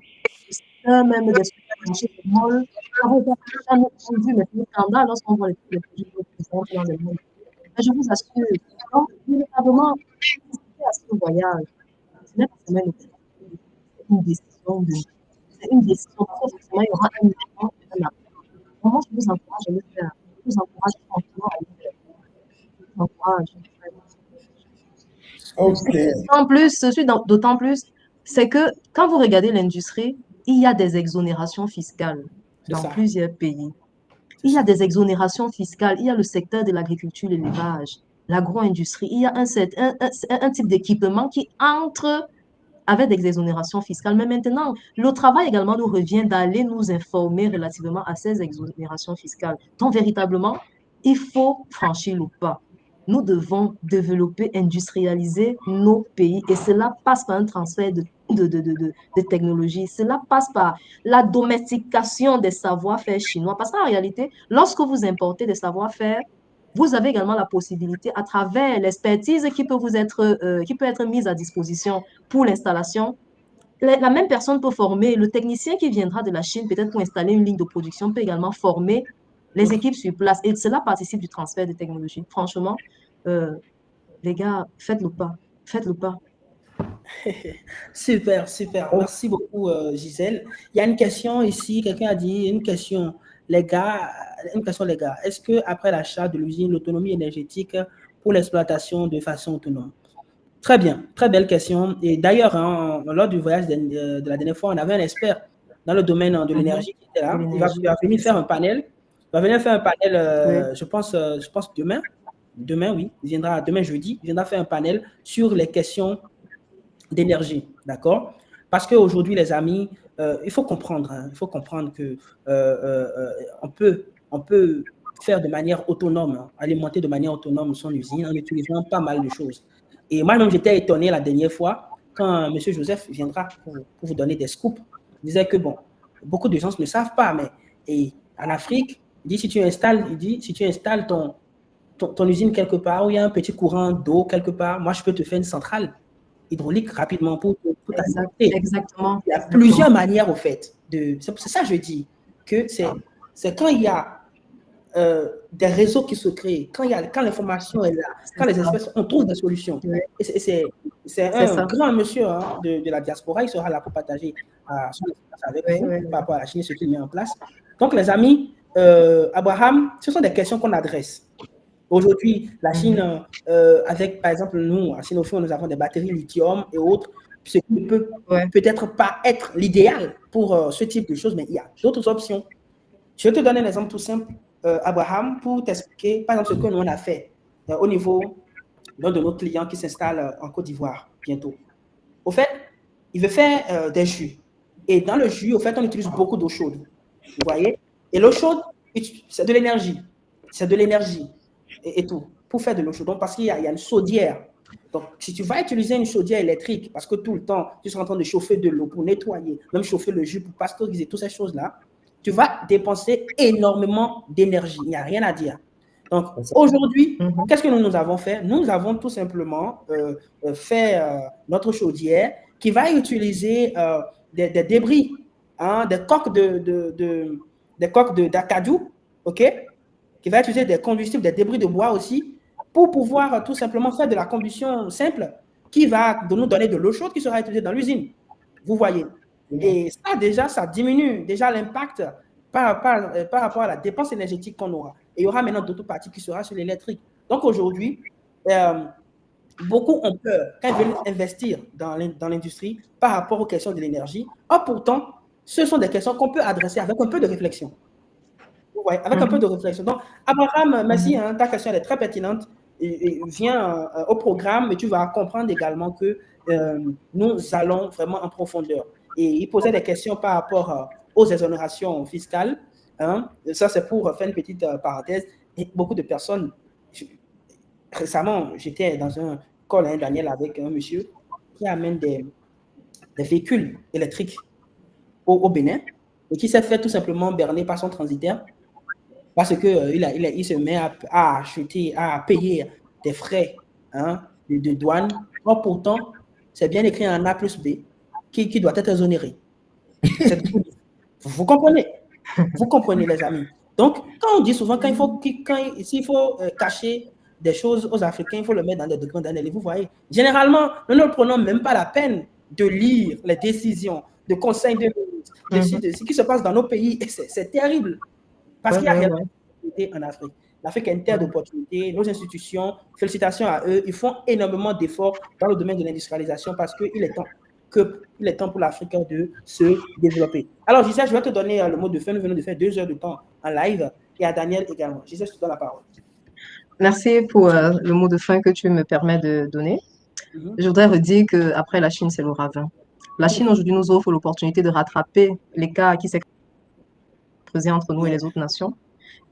B: secteur même des supermarchés de mall. On a vu les scandales lorsqu'on voit les projets dans le monde. Mais je vous assure, donc, véritablement, à ce voyage, ce n'est pas seulement une décision c'est une décision, parce que forcément, il y aura un événement et un après. Moi, je vous encourage à le faire. Je vous encourage franchement à le faire. Je vous encourage. Je suis d'autant plus, c'est que quand vous regardez l'industrie, il y a des exonérations fiscales dans plusieurs pays. Il y a des exonérations fiscales, il y a le secteur de l'agriculture, l'élevage, l'agro-industrie. Il y a un type d'équipement qui entre avec des exonérations fiscales. Mais maintenant, le travail également nous revient d'aller nous informer relativement à ces exonérations fiscales. Donc, véritablement, il faut franchir le pas. Nous devons développer, industrialiser nos pays et cela passe par un transfert de technologie. Cela passe par la domestication des savoir-faire chinois. Parce qu'en réalité, lorsque vous importez des savoir-faire, vous avez également la possibilité, à travers l'expertise qui peut être mise à disposition pour l'installation, la même personne peut former, le technicien qui viendra de la Chine, peut-être pour installer une ligne de production, peut également former les équipes sur place. Et cela participe du transfert de technologie. Franchement, les gars, faites le pas. Faites le pas.
A: Super, super. Merci beaucoup, Gisèle. Il y a une question ici. Quelqu'un a dit une question, les gars. Est-ce que après l'achat de l'usine, l'autonomie énergétique pour l'exploitation de façon autonome? Très bien, très belle question. Et d'ailleurs, hein, lors du voyage de la dernière fois, on avait un expert dans le domaine de l'énergie qui était là. Il va venir faire un panel. Je pense demain. Demain, oui. Il viendra demain jeudi. Il viendra faire un panel sur les questions d'énergie, d'accord? Parce qu'aujourd'hui, les amis, il faut comprendre que on peut faire de manière autonome, hein, alimenter de manière autonome son usine en utilisant pas mal de choses. Et moi-même, j'étais étonné la dernière fois quand M. Joseph viendra pour vous donner des scoops. Il disait que, bon, beaucoup de gens ne savent pas, mais en Afrique, il dit, si tu installes ton usine quelque part où il y a un petit courant d'eau quelque part, moi, je peux te faire une centrale hydraulique rapidement pour
B: alimenter. Exactement.
A: Il y a plusieurs manières, au fait. C'est ça que je dis, que c'est quand il y a des réseaux qui se créent, quand l'information est là, quand les espèces, on trouve des solutions. Oui. Et c'est un grand monsieur, hein, de la diaspora, il sera là pour partager son expérience avec vous par rapport à la Chine et ce qu'il met en place. Donc, les amis, Abraham, ce sont des questions qu'on adresse. Aujourd'hui, la Chine, avec, par exemple, nous, à Sinophi, nous avons des batteries lithium et autres, ce qui ne peut peut-être pas être l'idéal pour ce type de choses, mais il y a d'autres options. Je vais te donner un exemple tout simple, Abraham, pour t'expliquer, par exemple, ce que nous on a fait au niveau d'un de nos clients qui s'installe en Côte d'Ivoire bientôt. Au fait, il veut faire des jus. Et dans le jus, au fait, on utilise beaucoup d'eau chaude. Vous voyez? Et l'eau chaude, c'est de l'énergie. C'est de l'énergie et tout, pour faire de l'eau chaude. Donc, parce qu'il y a une chaudière. Donc, si tu vas utiliser une chaudière électrique, parce que tout le temps, tu seras en train de chauffer de l'eau pour nettoyer, même chauffer le jus pour pasteuriser, toutes ces choses-là, tu vas dépenser énormément d'énergie. Il n'y a rien à dire. Donc, aujourd'hui, qu'est-ce que nous avons fait? Nous avons tout simplement fait notre chaudière qui va utiliser des débris, hein, des coques d'acajou, ok? Qui va utiliser des combustibles, des débris de bois aussi, pour pouvoir tout simplement faire de la combustion simple qui va nous donner de l'eau chaude qui sera utilisée dans l'usine. Vous voyez? Et ça, déjà, ça diminue déjà l'impact par rapport à la dépense énergétique qu'on aura. Et il y aura maintenant d'autres parties qui sera sur l'électrique. Donc aujourd'hui, beaucoup ont peur quand ils veulent investir dans l'industrie par rapport aux questions de l'énergie. Or, pourtant, ce sont des questions qu'on peut adresser avec un peu de réflexion. Ouais, avec un peu de réflexion. Donc, Abraham, merci, hein, ta question elle est très pertinente. Viens au programme et tu vas comprendre également que nous allons vraiment en profondeur. Et il posait des questions par rapport aux exonérations fiscales. Hein. Ça, c'est pour faire une petite parenthèse. Et beaucoup de personnes, récemment, j'étais dans un call, hein, Daniel, avec un monsieur qui amène des véhicules électriques au Bénin et qui s'est fait tout simplement berner par son transitaire. Parce qu'il se met à acheter, à payer des frais, hein, de douane. Or, pourtant, c'est bien écrit en A plus B qui doit être exonéré. Vous comprenez? Vous comprenez, les amis? Donc, quand on dit souvent s'il faut cacher des choses aux Africains, il faut le mettre dans des documents d'analyse. Vous voyez? Généralement, nous ne prenons même pas la peine de lire les décisions de conseil de ministres, de ce qui se passe dans nos pays. C'est terrible. Parce qu'il y a rien d'opportunité en Afrique. L'Afrique est une terre d'opportunités. Nos institutions, félicitations à eux, ils font énormément d'efforts dans le domaine de l'industrialisation parce qu'il est temps pour l'Afrique de se développer. Alors, Gisèle, je vais te donner le mot de fin. Nous venons de faire 2 heures de temps en live et à Daniel également. Gisèle, je te donne la parole.
B: Merci pour le mot de fin que tu me permets de donner. Je voudrais redire qu'après la Chine, c'est le ravin. La Chine, aujourd'hui, nous offre l'opportunité de rattraper l'écart qui s'est creusé entre nous et les autres nations.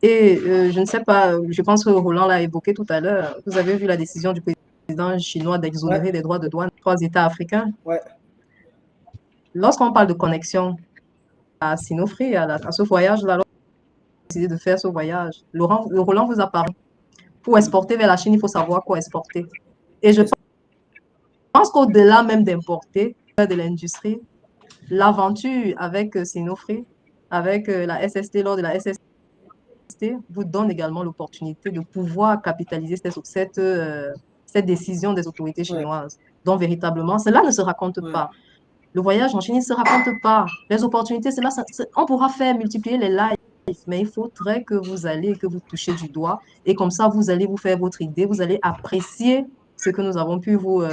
B: Et je ne sais pas, je pense que Roland l'a évoqué tout à l'heure. Vous avez vu la décision du président chinois d'exonérer des droits de douane 3 États africains. Lorsqu'on parle de connexion à Sinofri, à ce voyage-là, on a décidé de faire ce voyage. Roland vous a parlé. Pour exporter vers la Chine, il faut savoir quoi exporter. Et je pense qu'au-delà même d'importer de l'industrie, l'aventure avec Sinofri, avec la SST, lors de la SST, vous donne également l'opportunité de pouvoir capitaliser cette décision des autorités chinoises. Donc, véritablement, cela ne se raconte pas. Le voyage en Chine ne se raconte pas. Les opportunités, on pourra faire multiplier les lives, mais il faudrait que vous allez, que vous touchez du doigt, et comme ça, vous allez vous faire votre idée, vous allez apprécier ce que nous avons pu vous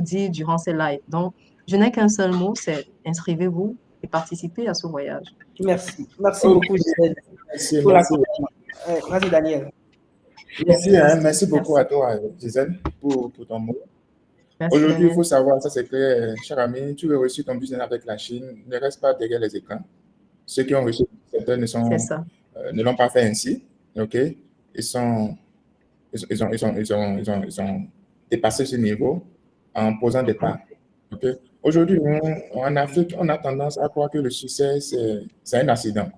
B: dire durant ces lives. Donc, je n'ai qu'un seul mot, c'est inscrivez-vous et participez à ce voyage.
A: Merci. Merci beaucoup, Gisèle.
C: Merci,
A: Pour
C: merci.
A: Vas-y, Daniel.
C: Merci, merci beaucoup à toi, Gisèle, pour ton mot. Aujourd'hui, il faut savoir, ça c'est clair, cher ami, tu veux réussir ton business avec la Chine, ne reste pas derrière les écrans. Ceux qui ont réussi certains ne l'ont pas fait ainsi, ok? Ils ont dépassé ce niveau en posant des pas, ok? Aujourd'hui, en Afrique, on a tendance à croire que le succès, c'est un accident.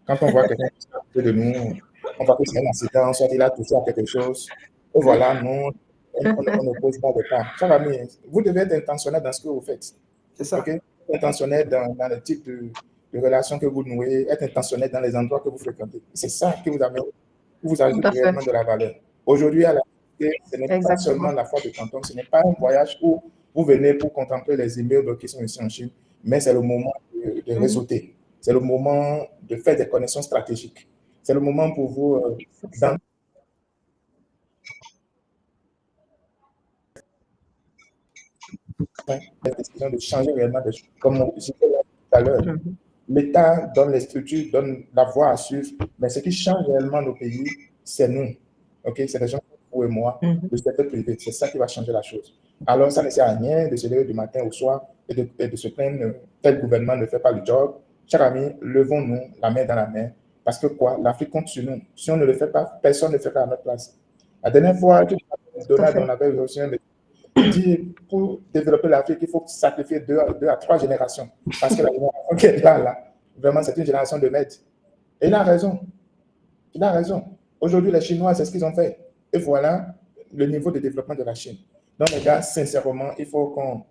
C: Quand on voit quelqu'un qui est à côté de nous, on voit que c'est un accident, soit il a touché à quelque chose, et voilà, nous, on ne pose pas de pas. Cher ami, vous devez être intentionnel dans ce que vous faites.
A: C'est ça.
C: Okay? Intentionnel dans le type de relations que vous nouez, être intentionnel dans les endroits que vous fréquentez. C'est ça qui vous amène, qui vous ajoute réellement de la valeur. Aujourd'hui, à la réalité, ce n'est pas seulement la foire de Canton, ce n'est pas un voyage où vous venez pour contempler les immeubles qui sont ici en Chine, mais c'est le moment de réseauter. C'est le moment de faire des connaissances stratégiques. C'est le moment pour vous la décision de changer réellement des choses. Comme on disait tout à l'heure, l'État donne les structures, donne la voie à suivre, mais ce qui change réellement nos pays, c'est nous. Okay? C'est les gens comme vous et moi, le secteur privé. C'est ça qui va changer la chose. Alors, ça ne sert à rien de se lever du matin au soir et de se plaindre tel gouvernement ne fait pas le job. Chers amis, levons-nous la main dans la main. Parce que quoi? L'Afrique compte sur nous. Si on ne le fait pas, personne ne le fera à notre place. La dernière fois, Donald, on avait reçu un dit pour développer l'Afrique, il faut sacrifier 2 à 3 générations. Parce que la génération qui est là, vraiment, c'est une génération de maîtres. Et il a raison. Il a raison. Aujourd'hui, les Chinois, c'est ce qu'ils ont fait. Et voilà le niveau de développement de la Chine. Donc, les gars, sincèrement, il faut qu'on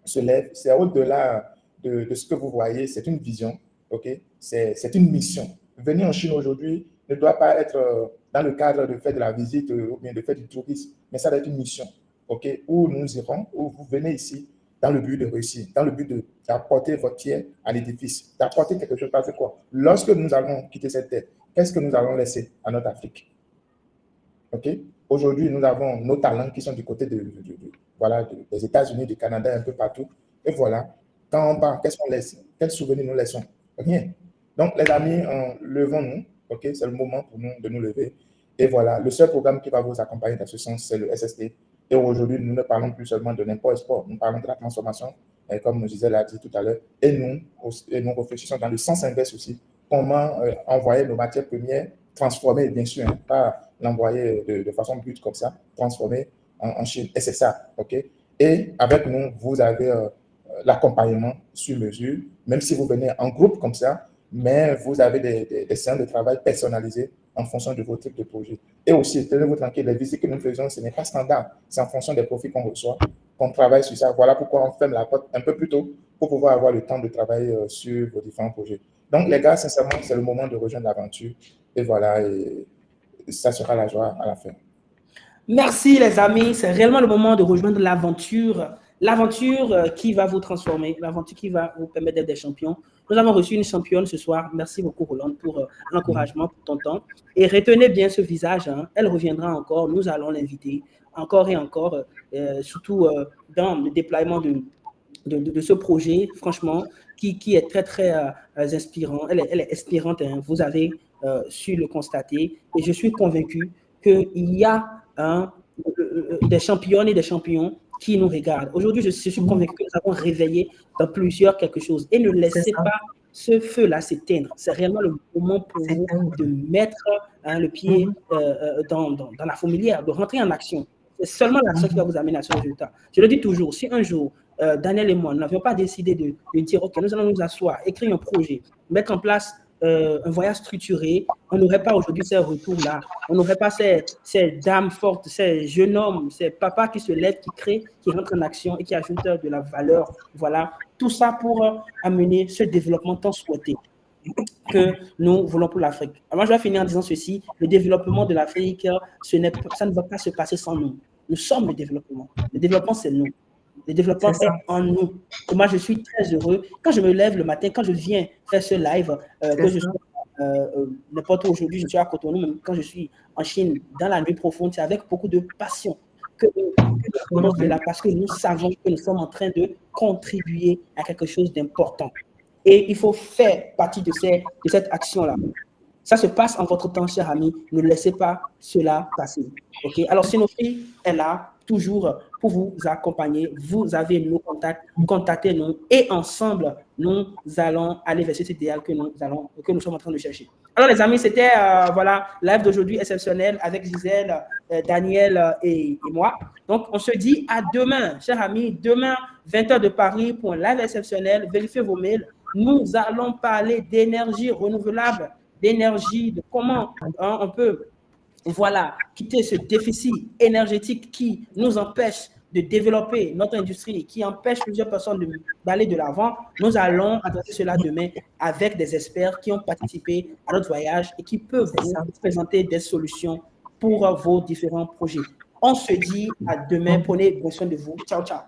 C: se lève. C'est au-delà de ce que vous voyez. C'est une vision. Okay? C'est une mission. Venir en Chine aujourd'hui ne doit pas être dans le cadre de faire de la visite ou bien de faire du tourisme, mais ça doit être une mission. Okay, où nous irons, où vous venez ici dans le but de réussir, dans le but d'apporter votre pierre à l'édifice, d'apporter quelque chose. Parce que quoi? Lorsque nous allons quitter cette terre, qu'est-ce que nous allons laisser à notre Afrique? Okay? Aujourd'hui, nous avons nos talents qui sont du côté des États-Unis, du Canada, un peu partout. Et voilà, quand on part, qu'est-ce qu'on laisse? Quels souvenirs nous laissons? Rien. Donc, les amis, levons-nous. Okay? C'est le moment pour nous de nous lever. Et voilà, le seul programme qui va vous accompagner dans ce sens, c'est le SST. Et aujourd'hui, nous ne parlons plus seulement de l'import-export, nous parlons de la transformation, comme Gisèle l'a dit tout à l'heure. Et nous réfléchissons dans le sens inverse aussi, comment envoyer nos matières premières, transformer, bien sûr, pas l'envoyer de façon brute comme ça, transformer en Chine. Et c'est ça, OK? Et avec nous, vous avez l'accompagnement sur mesure, même si vous venez en groupe comme ça, mais vous avez des séances de travail personnalisées en fonction de vos types de projets. Et aussi, tenez-vous tranquille, les visites que nous faisons, ce n'est pas standard. C'est en fonction des profits qu'on reçoit, qu'on travaille sur ça. Voilà pourquoi on ferme la porte un peu plus tôt pour pouvoir avoir le temps de travailler sur vos différents projets. Donc, les gars, sincèrement, c'est le moment de rejoindre l'aventure. Et voilà, et ça sera la joie à la fin.
A: Merci, les amis. C'est réellement le moment de rejoindre l'aventure. L'aventure qui va vous transformer, l'aventure qui va vous permettre d'être des champions. Nous avons reçu une championne ce soir. Merci beaucoup, Roland, pour l'encouragement, pour ton temps. Et retenez bien ce visage. Hein. Elle reviendra encore. Nous allons l'inviter encore et encore, surtout dans le déploiement de ce projet, franchement, qui est très, très inspirant. Elle est inspirante. Hein. Vous avez su le constater. Et je suis convaincu qu'il y a des championnes et des champions qui nous regardent. Aujourd'hui, je suis convaincu que nous avons réveillé dans plusieurs quelque chose. Et ne laissez pas ce feu-là s'éteindre. C'est réellement le moment pour vous de mettre le pied dans la fourmilière, de rentrer en action. C'est seulement l'action qui va vous amener à ce résultat. Je le dis toujours, si un jour, Daniel et moi, nous n'avions pas décidé de dire, OK, nous allons nous asseoir, écrire un projet, mettre en place un voyage structuré, on n'aurait pas aujourd'hui ces retours-là. On n'aurait pas ces dames fortes, ces jeunes hommes, ces papas qui se lèvent, qui créent, qui rentrent en action et qui ajoutent de la valeur. Voilà, tout ça pour amener ce développement tant souhaité que nous voulons pour l'Afrique. Alors, je vais finir en disant ceci, le développement de l'Afrique, ça ne va pas se passer sans nous. Nous sommes le développement. Le développement, c'est nous. Le développement est en nous. Et moi, je suis très heureux. Quand je me lève le matin, quand je viens faire ce live, que je sois n'importe où aujourd'hui, je suis à Cotonou, même quand je suis en Chine, dans la nuit profonde, c'est avec beaucoup de passion que nous sommes là, parce que nous savons que nous sommes en train de contribuer à quelque chose d'important. Et il faut faire partie de cette action-là. Ça se passe en votre temps, chers amis. Ne laissez pas cela passer. Okay? Alors, Sanofi est là toujours pour vous accompagner. Vous avez nos contacts, contactez-nous et ensemble, nous allons aller vers cet idéal que nous sommes en train de chercher. Alors, les amis, c'était voilà, live d'aujourd'hui exceptionnel avec Gisèle, Daniel et moi. Donc, on se dit à demain, chers amis. Demain, 20h de Paris pour un live exceptionnel. Vérifiez vos mails. Nous allons parler d'énergie renouvelable, d'énergie, de comment on peut quitter ce déficit énergétique qui nous empêche de développer notre industrie, qui empêche plusieurs personnes d'aller de l'avant. Nous allons adresser cela demain avec des experts qui ont participé à notre voyage et qui peuvent vous présenter des solutions pour vos différents projets. On se dit à demain. Prenez bien soin de vous. Ciao, ciao.